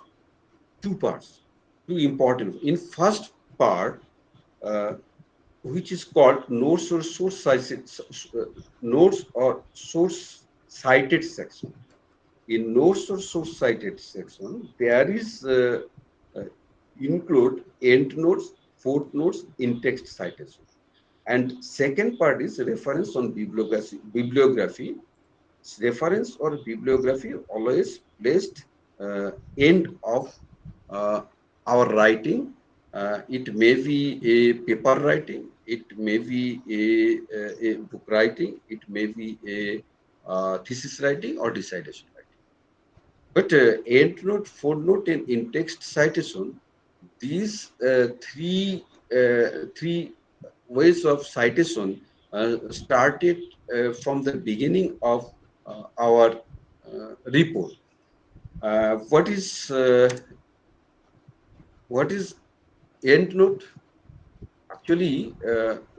two parts, two important. In first part, uh, which is called notes or source cited, notes or source cited section. In notes or source cited section, there is uh, include endnotes, footnotes, in-text citation. And second part is reference on bibliography. Bibliography reference or bibliography always placed end of uh, our writing. It may be a paper writing, it may be a book writing, it may be a thesis writing or dissertation writing. But endnote, footnote, and in-text citation, these three ways of citation started from the beginning of our report. What is endnote? Actually,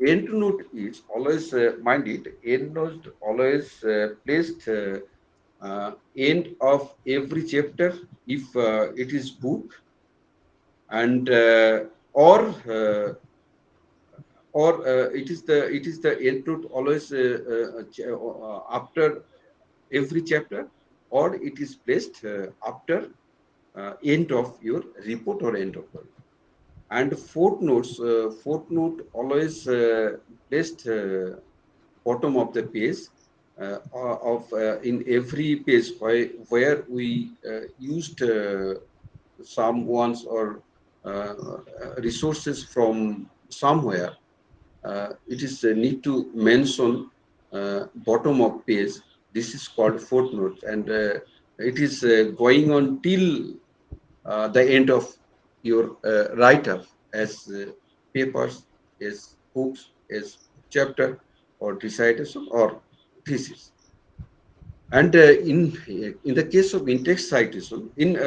endnote is always mind it. Endnote always placed end of every chapter if it is book, and it is the endnote always after every chapter, or it is placed after end of your report or end of your. And footnote always placed bottom of the page of in every page where we used someone's or resources from somewhere. It is need to mention bottom of page. This is called footnote, and it is going on till the end of your write-up as papers, as books, as chapter or dissertation or thesis. And in the case of in-text citation, in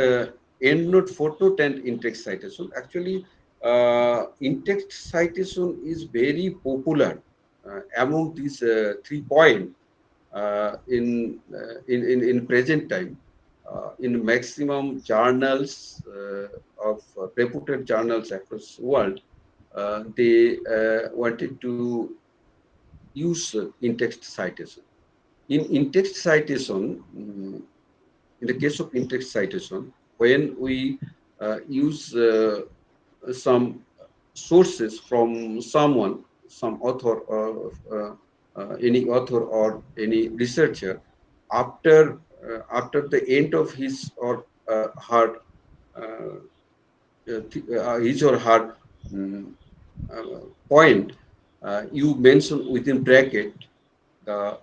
endnote, footnote, and in-text citation, actually in-text citation is very popular among these 3 points in present time. In maximum journals of reputed journals across the world, they wanted to use in-text citation. In in-text citation, in the case of in-text citation, when we use some sources from someone, some author or any author or any researcher, after the end of his or her his or her um, point, you mention within bracket the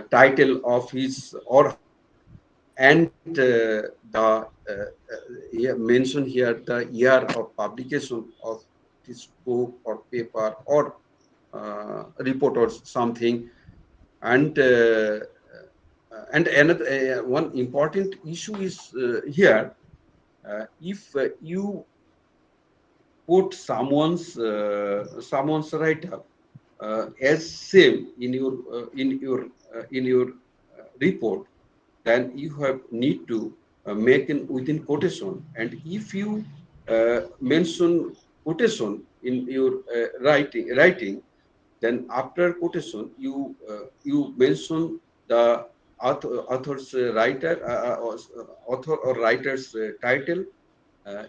title of his or her, and mention here the year of publication of this book or paper or report or something. And uh, uh, and another one important issue is here, if you put someone's write-up as same in your report, then you have need to make in within quotation. And if you mention quotation in your writing, then after quotation you mention the author's writer author or writer's title,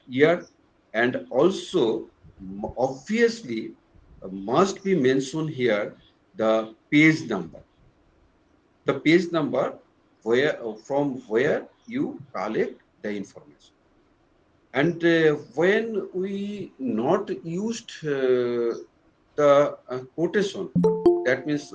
year, and also obviously must be mentioned here the page number, where from where you collect the information. And when we not used the quotation, that means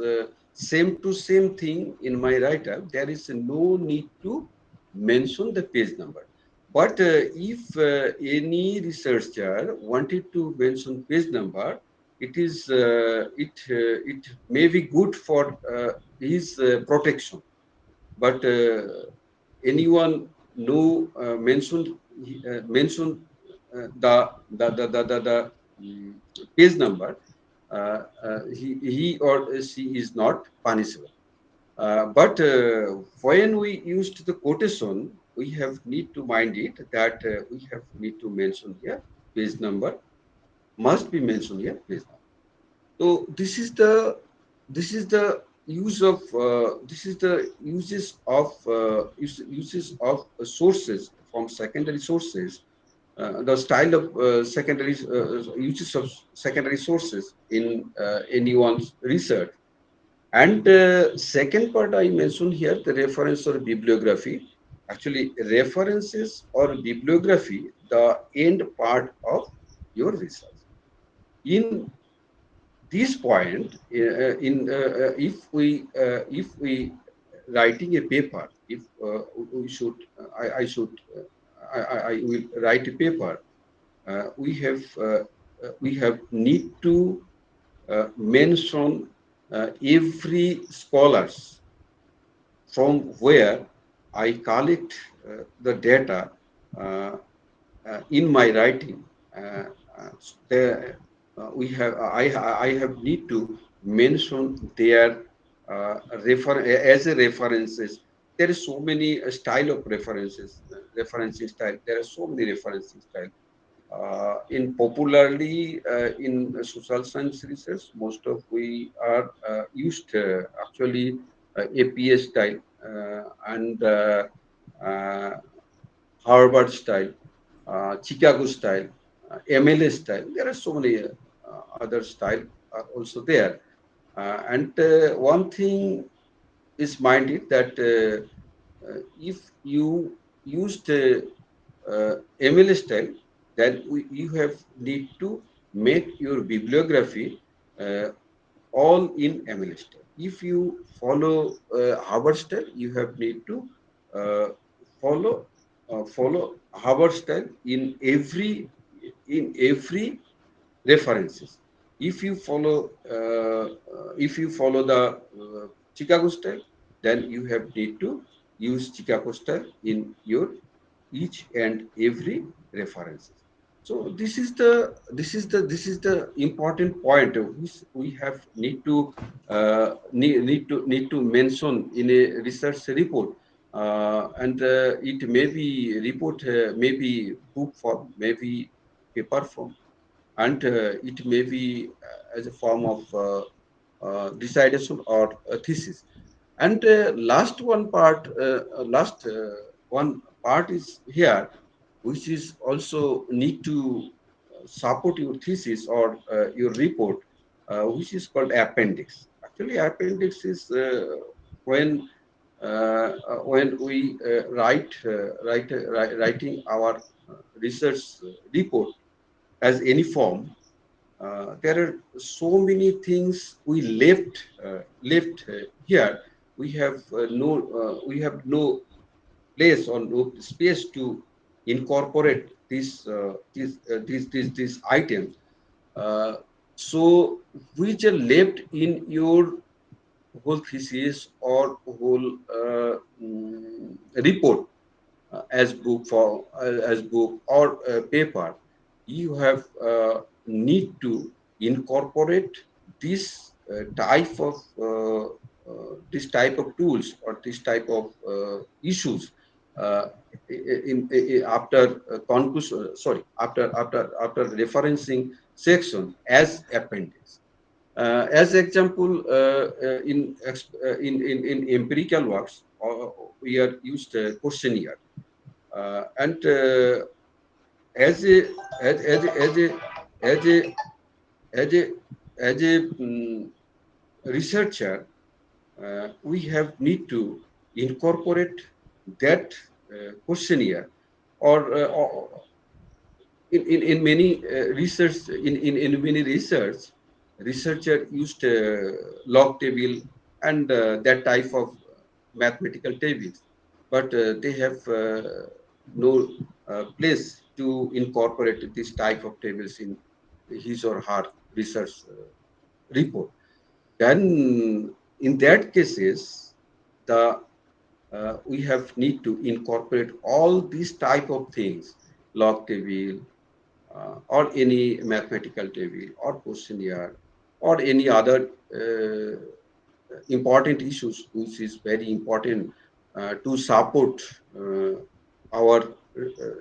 same to same thing in my write-up, there is no need to mention the page number. But if any researcher wanted to mention page number, it may be good for his protection. But anyone know mentioned the page number, he or she is not punishable. But when we used the quotation, we have need to mind it that we have need to mention here page number, must be mentioned here page number. So this is the use of this is the uses of sources from secondary sources, the style of secondary uses of secondary sources in anyone's research. And second part I mentioned here, the reference or bibliography. Actually, references or bibliography, the end part of your research. In this point, if we writing a paper, if we should I should I will write a paper, we have need to mention every scholars from where I collect the data in my writing. Uh, there, I have need to mention their refer as a references. There is so many style of references, referencing style. There are so many referencing style. In popularly in social science research, most of we are used actually APA style and uh, Harvard style, Chicago style, MLA style. There are so many other style also there. And one thing is minded that if you used MLA style, then you have need to make your bibliography uh, all in MLA style. If you follow Harvard style, you have need to uh, follow follow Harvard style in every references. If you follow the Chicago style, then you have need to use Chicago style in your each and every references. So this is the important point which we have need to mention in a research report. And it may be report, maybe book form, maybe paper form. and it may be as a form of dissertation or a thesis. And last one part is here, which is also need to support your thesis or your report, which is called appendix. Actually, appendix is when we writing our research report as any form. There are so many things we left here. We have no place or no space to incorporate these items. Uh, so which are left in your whole thesis or whole report, as book or paper, you have need to incorporate this this type of tools or this type of issues uh, after conclusion, sorry, after referencing section as appendix. As example, in empirical works, we are used questionnaire, and as a as a as a as a as a researcher, we have need to incorporate that questionnaire, or in many research in many research, researcher used log table and that type of mathematical tables, but they have no place to incorporate this type of tables in his or her research report. Then in that cases, the we have need to incorporate all these type of things, log table, or any mathematical table or questionnaire or any other important issues which is very important to support our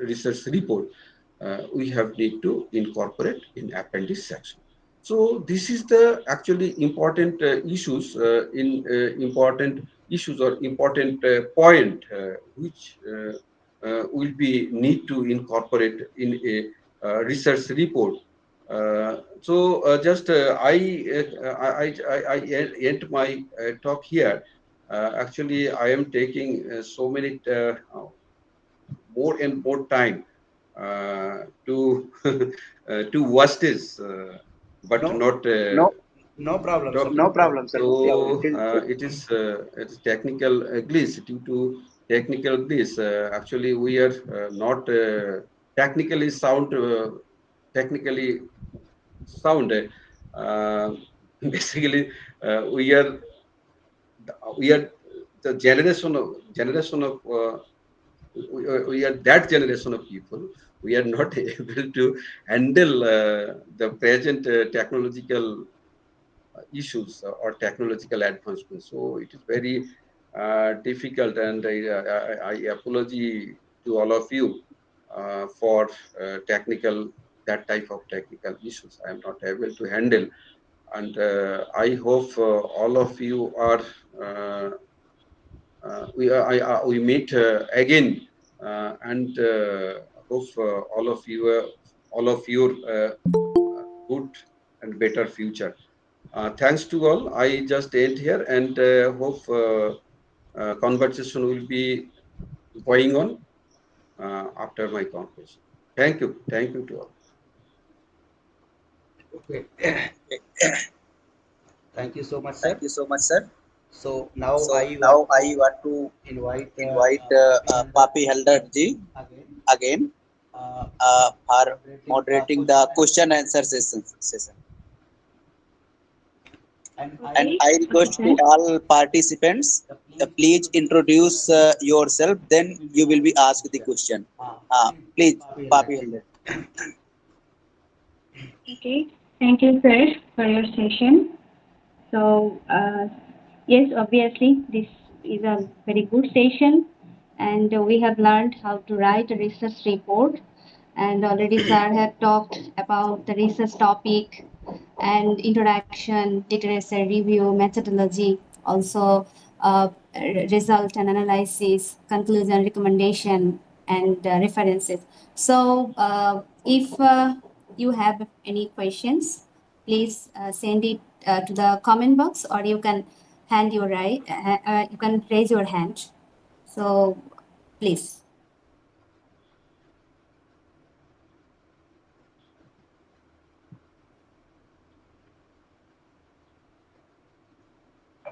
research report. We have need to incorporate in appendix section. So this is the actually important issues in important issues or important point which will be need to incorporate in a research report. Just I end my talk here. Actually, I am taking so many more and more time to to watch this, but No, not No, no problem, sir. talk. no problem, sir. No problem. So It is it is technical glitch. Due to technical glitch, actually we are not technically sound technically sound. Uh, Basically, we are the generation of we are that generation of people. We are not able to handle the present technological issues or technological advancements. So it is very difficult, and I apology to all of you for technical that type of technical issues. I am not able to handle, and I hope all of you are. We meet again, and hope all of your good and better future. Thanks to all. I just end here and hope conversation will be going on after my conclusion. Thank you. Thank you to all. Okay. Thank you so much, Thank sir. you so much, sir. So now So I now want I to want to invite invite Papi Halder Papi ji Haldarji again again uh, for moderating the moderating the question and question answer answer session. session. And And I I request request to all participants, please please introduce introduce yourself, then you will be asked the question. please Please, Papi Halder Papi ji. Haldar. Okay. Thank you, sir, for your session. So, yes, obviously, this is a very good session, and we have learned how to write a research report and already sir have talked about the research topic and introduction, literature review, methodology, also result and analysis, conclusion, recommendation, and references. So if you have any questions, please send it to the comment box, or you can you can raise your hand. So please.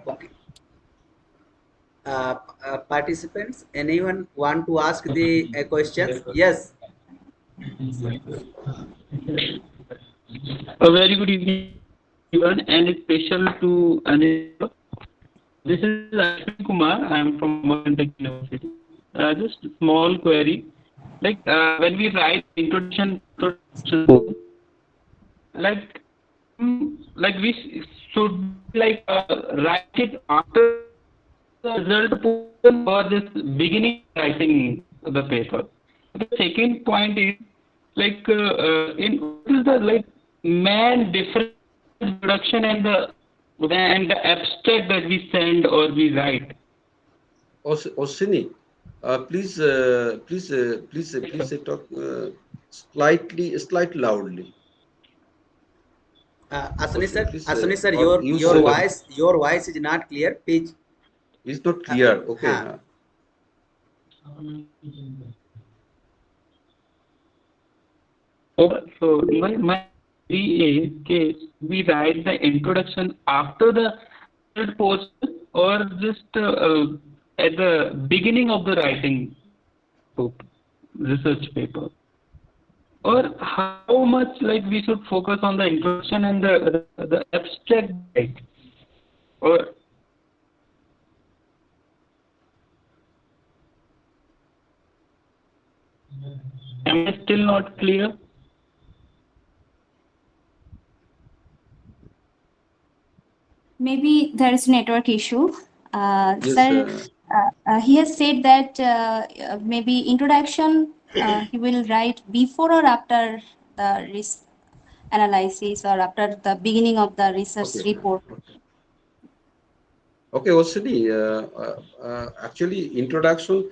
Okay. Participants, anyone want to ask the questions? Yes. A very good evening, everyone, and special to Anil. This is actually Kumar. I am from Commerce and Tech University. Just a small query. Like when we write introduction book, like like we should like write it after the result portion or just beginning writing the paper. The second point is like in what is the like main difference introduction and the abstract that we send or we write. Osini, please talk slightly loudly. Osini, please Asani sir, or use your voice is not clear. Please. is not Uh, clear. Okay. huh. So my theory is case we write the introduction after the third portion or just at the beginning of the writing book research paper, or how much like we should focus on the introduction and the abstract, right? Or am I still not clear? Maybe there is network issue. Yes. Sir, he has said that maybe introduction he will write before or after the analysis or after the beginning of the research Okay. report. Okay, Osini, actually, introduction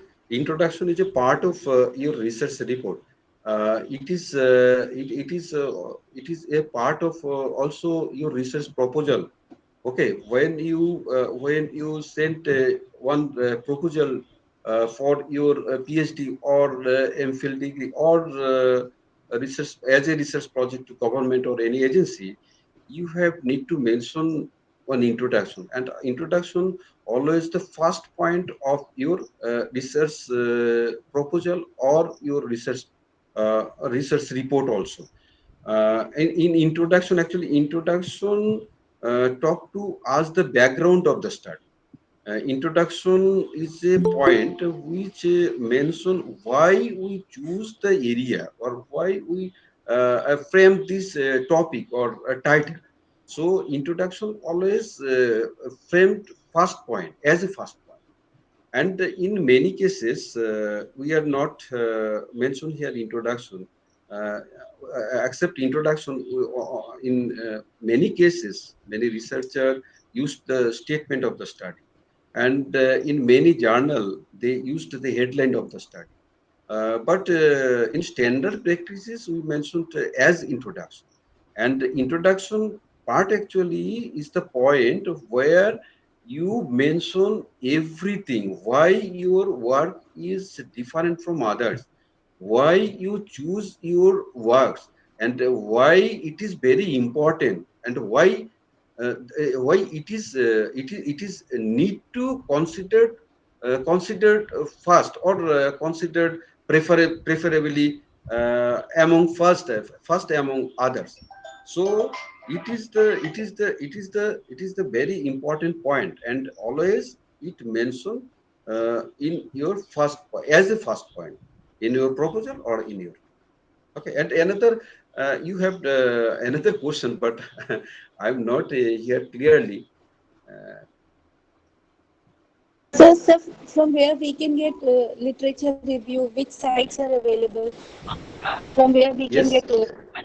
is a part of your research report. It is a part of also your research proposal. Okay, when you sent one proposal for your PhD or MPhil degree or research as a research project to government or any agency, you have need to mention one introduction, and introduction always the first point of your research proposal or your research report also. In introduction, actually introduction talk to us the background of the study. Introduction is a point which mention why we choose the area or why we frame this topic or title. So introduction always framed first point as a first point. And in many cases, we are not mentioned here introduction, uh, except introduction. In many cases, many researchers used the statement of the study, and in many journal they used the headline of the study. But in standard practices, we mentioned as introduction. And the introduction part actually is the point of where you mention everything, why your work is different from others, why you choose your works, and why it is very important, and why it is need to considered first or considered preferably among first among others. So it is the very important point, and always it mentioned in your as a first point in your proposal or in your. Okay, and another, you have another question, but I'm not here clearly. So, from where we can get literature review, which sites are available, from where we can Yes, get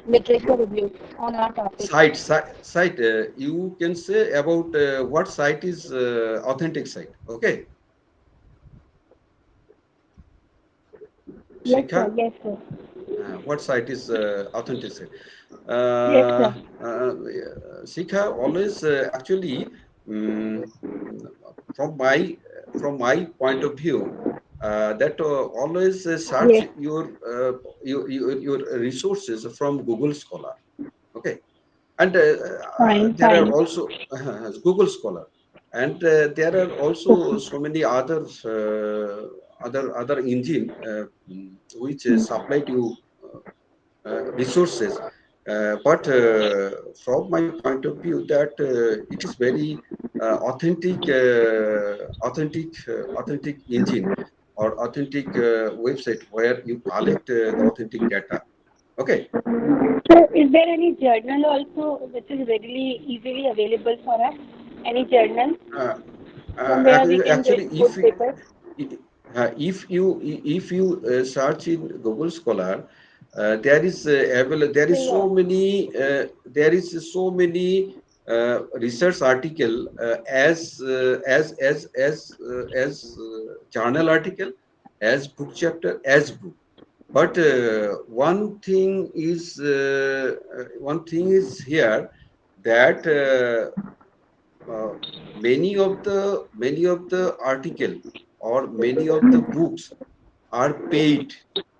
literature review on our topic. site. You can say about what site is authentic site. Okay, Yes, sir. Shikha, Yes, sir. what site is authentic site? Yes, Uh, sir. uh, Shikha always actually mm, from my point of view that always search Yes. your resources from Google Scholar. Okay, and Fine, there are fine. also Google Scholar, and there are also Okay. so many others other engine which supplied you resources. But from my point of view, that it is very authentic engine or authentic website where you collect the authentic data. Okay. So, is there any journal also which is readily, easily available for us? Any journal Uh, from where we can get Actually, good papers? if you search in Google Scholar, there is Yeah. so many research article journal article, as book chapter, as book. But one thing is here, that uh, many of the article or many of the books are paid,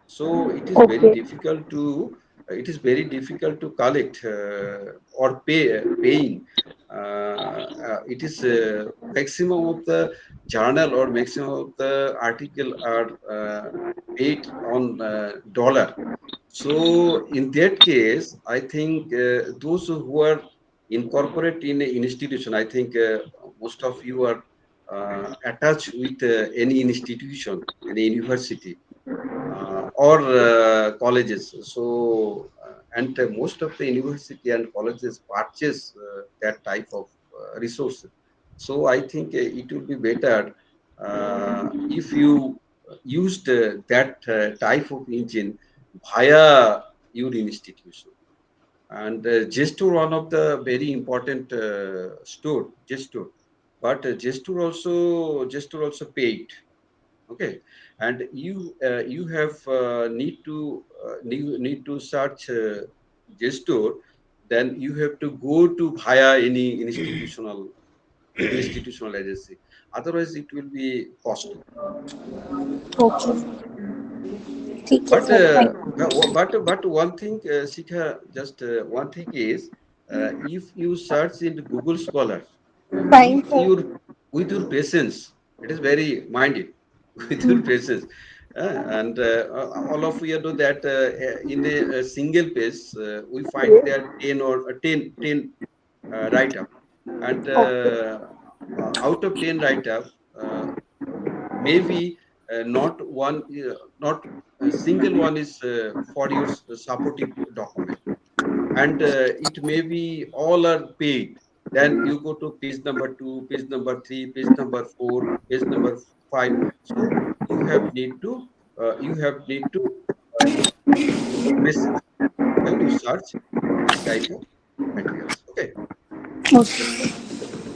so Okay. it is very difficult to collect or paying. It is maximum of the journal or maximum of the article are paid on dollar. So in that case, I think those who are incorporate in an institution, I think most of you are attached with any institution, any university or colleges. So and most of the university and colleges purchase that type of resources. So I think it will be better if you used that type of engine via your institution. And Gesture, one of the very important store, Gesture, but Gesture also paid. Okay, and you have need to search Gesture, then you have to go to via any institutional agency. Otherwise, it will be costly. Okay. ठीक है But sir. Thank you. but one thing, Sikha, just one thing is, if you search in Google Scholar Fine, sir. with your patience, it is very minded with your patience, and all of you know that in a single page we find Yes. there 10 or 10 write up, and Okay. out of 10 write up. Maybe not one, not a single one is for your supportive document, and it may be all are paid. Then you go to page number 2, page number 3, page number 4, page number 5. So you have need to patience while you search this type of materials. Okay. Okay.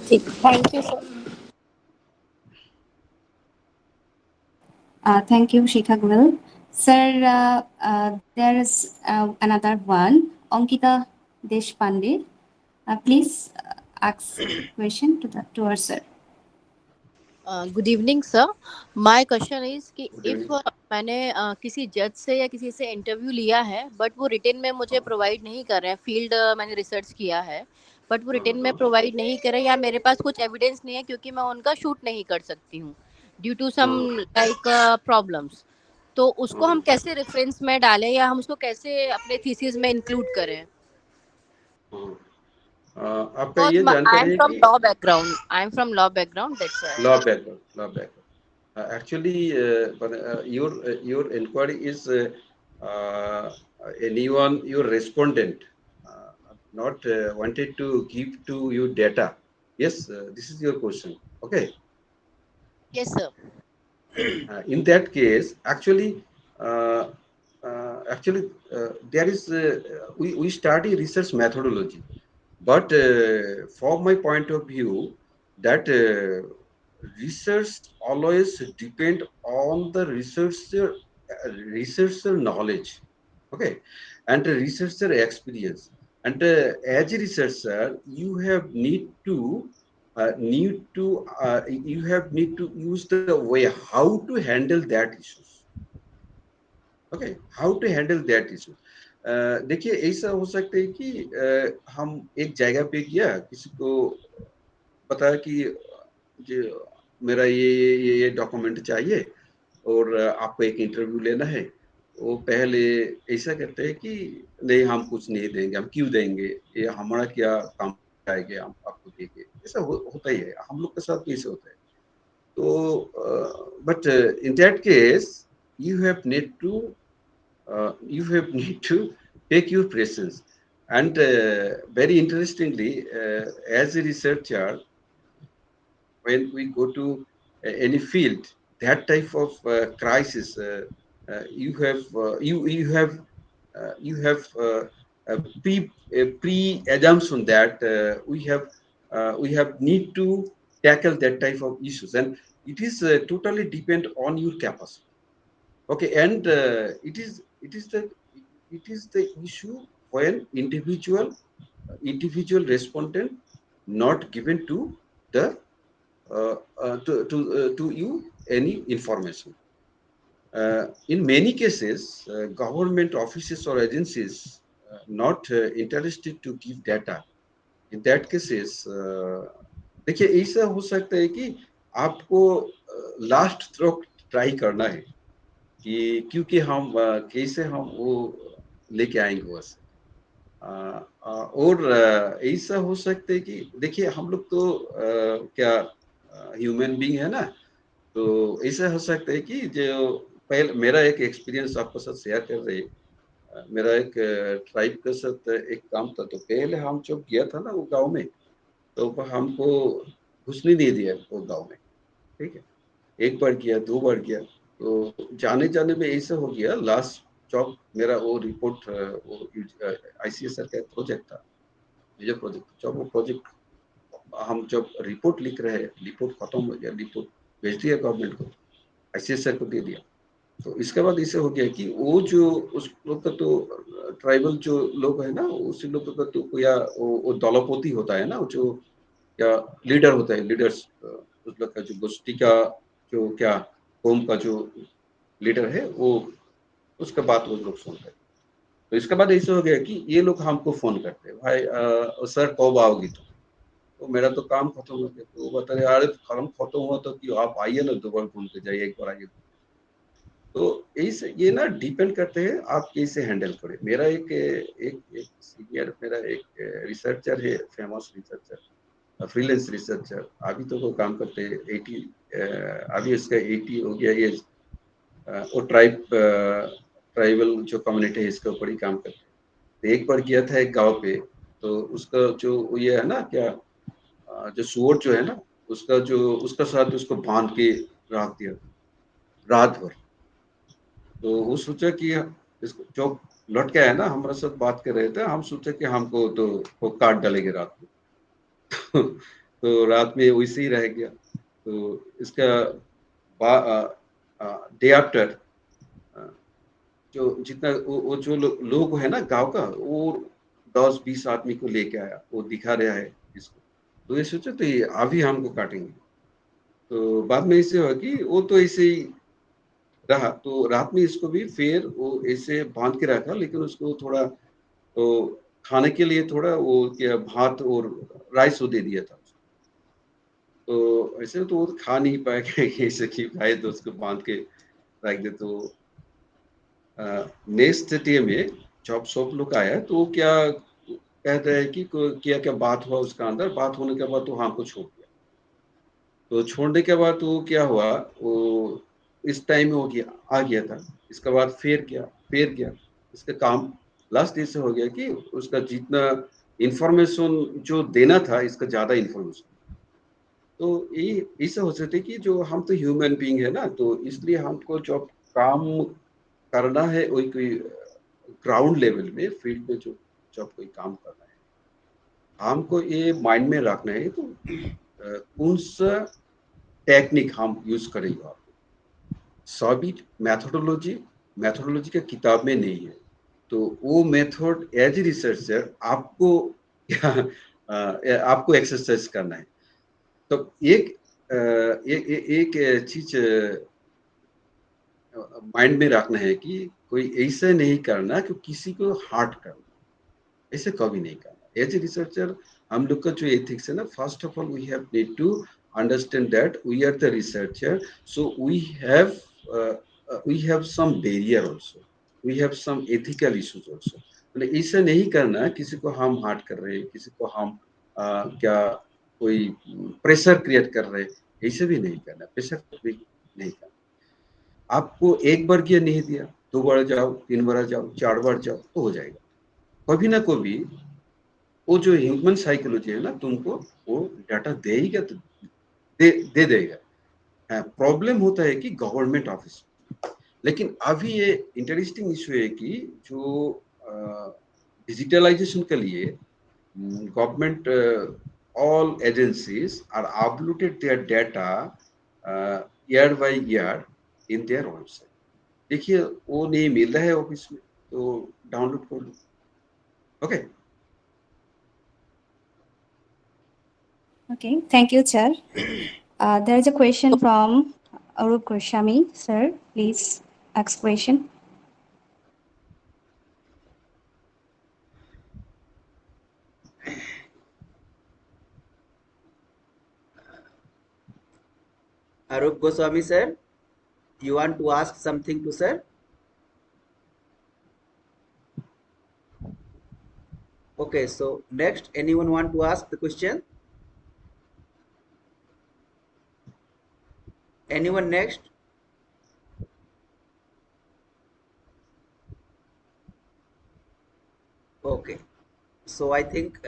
ठीक. Thank you, sir. Thank you, Shikha Goel. Sir, there is another one, Ankita Deshpande. Please ask question to our sir. Good evening sir. My question is कि Good if evening. मैंने किसी जज से या किसी से interview लिया है बट वो रिटन में मुझे Uh, प्रोवाइड नहीं कर रहे हैं. फील्ड मैंने रिसर्च किया है बट वो रिटन में uh, प्रोवाइड नहीं कर रहे हैं या मेरे पास कुछ एविडेंस नहीं है क्योंकि मैं उनका शूट नहीं कर सकती हूँ due to some uh, like problems. तो उसको uh, हम कैसे रेफरेंस में डालें या हम उसको कैसे अपने थीसिस में इंक्लूड करें. uh. आपका बिकॉज ये आई एम जानकारी है फ्रॉम कि law background. I am from law background that's why. law background. Actually, but, your inquiry is anyone your respondent not wanted to give to you data. Yes, this is your question. Okay. Yes, sir. In that case, actually, uh, there is we study research methodology, but from my point of view, that research always depend on the researcher knowledge, okay, and the researcher experience. And as a researcher, you have need to use the way how to handle that issues, okay, how to handle that issue. देखिए ऐसा हो सकता है कि हम एक जगह पे गया, किसी को बताया कि जो मेरा ये डॉक्यूमेंट चाहिए और आपको एक इंटरव्यू लेना है। वो पहले ऐसा कहते हैं कि नहीं, हम कुछ नहीं देंगे, हम क्यों देंगे, ये हमारा क्या काम आएंगे, हम आपको देंगे। ऐसा होता ही है, हम लोग के साथ भी ऐसे होता है। तो but in that case you have need to you have need to take your presence. And very interestingly, as a researcher, when we go to any field, that type of crisis, you have a pre assumption that we have need to tackle that type of issues, and it is totally depend on your capacity. Okay, and it is the issue when individual respondent not given to the to you any information. In many cases, government offices or agencies not interested to give data. In that cases, देखिए ऐसा हो सकता है कि आपको last throw try करना है कि क्योंकि हम कैसे हम वो लेके आएंगे वहाँ से। और ऐसा हो सकता है कि देखिए हम लोग तो क्या ह्यूमन बीइंग है ना, तो ऐसा हो सकता है कि जो पहले मेरा एक एक्सपीरियंस आपके साथ शेयर कर रहे हैं। मेरा एक ट्राइब के साथ एक काम था, तो पहले हम जब गया था ना वो गांव में, तो हमको घुसने नहीं दिया वो गांव में, ठीक है। एक बार किया, दो बार किया, तो जाने जाने में ऐसा हो गया। लास्ट जब मेरा वो रिपोर्ट वो आईसीएसआर का प्रोजेक्ट था, मेजर प्रोजेक्ट, जब वो प्रोजेक्ट हम जब रिपोर्ट लिख रहे हैं, रिपोर्ट खत्म हो गया, रिपोर्ट भेज दिया गवर्नमेंट को, आईसीएसआर को दे दिया। तो इसके बाद ऐसे हो गया कि वो जो उस लोग का तो ट्राइबल जो लोग है ना, उसी लोग का तो या वो दलपति होता है ना, जो या लीडर होता है, लीडर्स उस लोग का जो गोष्ठी का जो क्या कौम का जो लीडर है, वो उसके बाद वो लोग सुनते हैं। तो इसके बाद ऐसे हो गया कि ये लोग हमको फोन करते हैं, भाई सर कब आओगी तुम। तो मेरा तो काम खत्म हो गया, तो वो बता रहे अरे काम खत्म हुआ तो क्यों, आप आइए ना, दोबारा घूम के जाइए, एक बार आइए। तो इस ये ना डिपेंड करते हैं आप कैसे हैंडल करें। मेरा एक एक एक सीनियर, मेरा एक रिसर्चर है, फेमस रिसर्चर, फ्रीलांस रिसर्चर, अभी तो वो काम करते हैं 80, अभी इसका 80 हो गया एज। वो ट्राइबल जो कम्युनिटी है इसके ऊपर ही काम करते हैं। तो एक बार गया था एक गांव पे, तो उसका जो ये है ना क्या जो सुअर जो है ना, उसका जो उसका साथ उसको बांध के रख दिया रात भर। तो वो सोचा कि इसको जो लौट के आया ना, हमारे साथ बात कर रहे थे, हम सोचे कि हमको तो वो काट डालेंगे रात में। तो रात में वैसे ही रह गया। तो इसका डे आफ्टर जो जितना वो जो लोग है ना गांव का, वो 10-20 आदमी को लेके आया, वो दिखा रहा है इसको। तो ये सोचे तो ये अभी हमको काटेंगे। तो बाद में ऐसे हुआ कि वो तो ऐसे ही रहा, तो रात में इसको भी फिर वो ऐसे बांध के रखा, लेकिन उसको थोड़ा तो खाने के लिए थोड़ा वो क्या भात और राइस वो दे दिया था। तो ऐसे तो वो खा नहीं पाएगा ऐसे कि भाई तो उसको बांध के रख दे। तो नेक्स्ट डे में जब सब लोग आया, तो वो क्या कहते हैं कि क्या क्या बात हुआ उसका अंदर, बात होने के बाद तो हमको छोड़ दिया। तो छोड़ने के बाद तो क्या हुआ, वो इस टाइम में हो गया आ गया था। इसके बाद फिर क्या इसका काम लास्ट डे से हो गया कि उसका जितना इंफॉर्मेशन जो देना था, इसका ज्यादा इंफॉर्मेशन। तो ये ऐसा हो सकता है कि जो हम तो ह्यूमन बीइंग है ना, तो इसलिए हमको जब काम करना है वही कोई ग्राउंड लेवल में फील्ड में जो जब कोई काम करना है, हमको ये माइंड में रखना है तो कौन सा टेक्निक हम यूज करेंगे। सभी मैथोडोलॉजी मैथोडोलॉजी का किताब में नहीं है, तो वो मेथड एज ए रिसर्चर आपको आपको एक्सरसाइज करना है। तो एक चीज माइंड में रखना है कि कोई ऐसा नहीं करना कि किसी को हार्ट करना, ऐसे कभी नहीं करना। एज ए रिसर्चर हम लोग का जो एथिक्स है ना, first of all we have need to understand that we are the researcher, so we have some barrier also, we have some ethical issues also. मतलब ऐसा नहीं करना किसी को हम हार्ट कर रहे हैं, किसी को हम क्या कोई प्रेशर क्रिएट कर रहे हैं, ऐसे भी नहीं करना, प्रेशर भी नहीं करना। आपको एक बार गियर नहीं दिया, 2 बार जाओ, 3 बार जाओ, 4 बार जाओ तो हो जाएगा। कभी ना कभी वो जो ह्यूमन साइकोलॉजी है ना, तुमको वो डाटा देगा तो दे देगा। प्रॉब्लम होता है कि गवर्नमेंट ऑफिस। लेकिन अभी ये इंटरेस्टिंग इशू है कि जो डिजिटलाइजेशन के लिए government all agencies are uploaded their data year by year in their website। देखिए वो नहीं मिल रहा है ऑफिस में, तो डाउनलोड कर लो। Okay. Okay, thank you, Chair. There is a question from Arup Goswami. Sir, please ask question. Arup Goswami sir, you want to ask something to sir? Okay, so next, anyone want to ask the question? Anyone next? Okay, so I think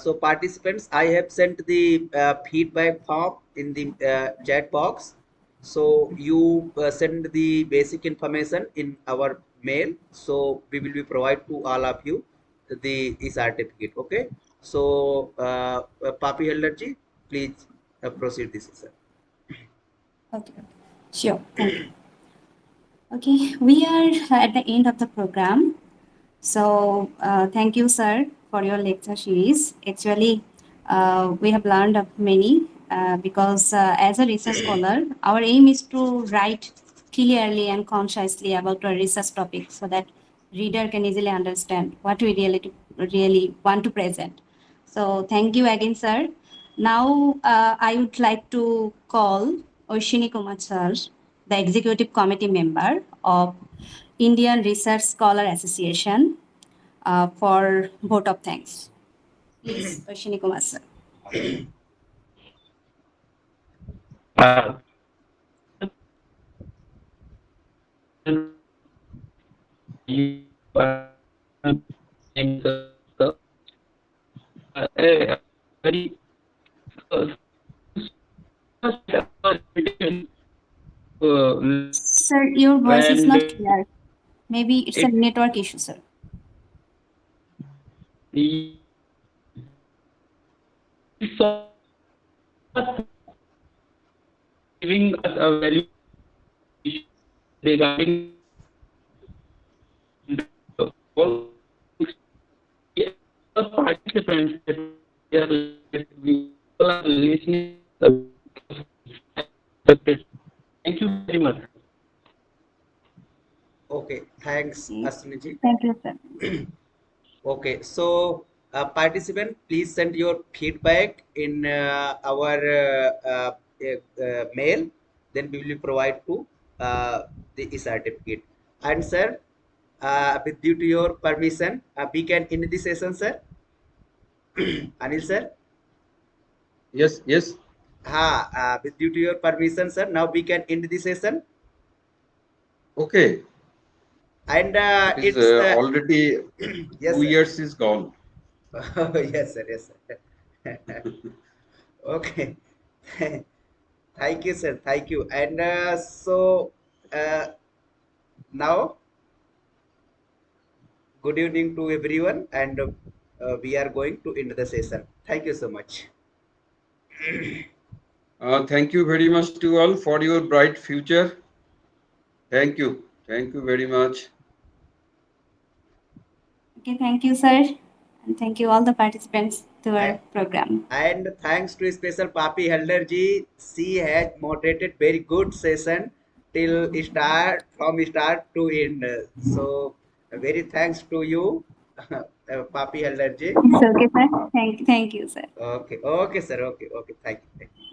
so participants, I have sent the feedback form in the chat box. So you send the basic information in our mail. So we will be provide to all of you the certificate. Okay. So Papi Helderji, please proceed this sir. Okay, sure, thank you. Okay, we are at the end of the program. So thank you, sir, for your lecture series. Actually, we have learned of many because as a research scholar, our aim is to write clearly and concisely about our research topic so that reader can easily understand what we really want to present. So thank you again, sir. Now I would like to call Oshini Kumar sir, the executive committee member of Indian Research Scholar Association, for vote of thanks. Please, Oshini Kumar sir. Uh, you are very Sir, your voice is and not clear. Maybe it's a it network issue, sir. so giving us a very regarding all participants that we are listening. Thank you very much. Okay, thanks Aswini. Thank you, sir. Okay, so participant, please send your feedback in our mail. Then we will provide to the certificate. And sir, with due to your permission, we can end the session, sir. Anil sir. Yes, yes. With due to your permission, sir. Now we can end the session. Okay. And It is it's already yes, 2 sir. years is gone. Yes, sir. Yes, sir. Okay. Thank you, sir. Thank you. And uh, now, good evening to everyone, and we are going to end the session. Thank you so much. Thank you very much to all for your bright future. Thank you. Thank you very much. Okay, thank you, sir. And thank you all the participants to our I, program. and thanks to special Papi Helder ji, she has moderated very good session till start from start to end. So very thanks to you, Papi Helder ji. It's okay, sir. Thank you, sir. Okay, okay, sir. Okay, okay. Thank you. Thank you.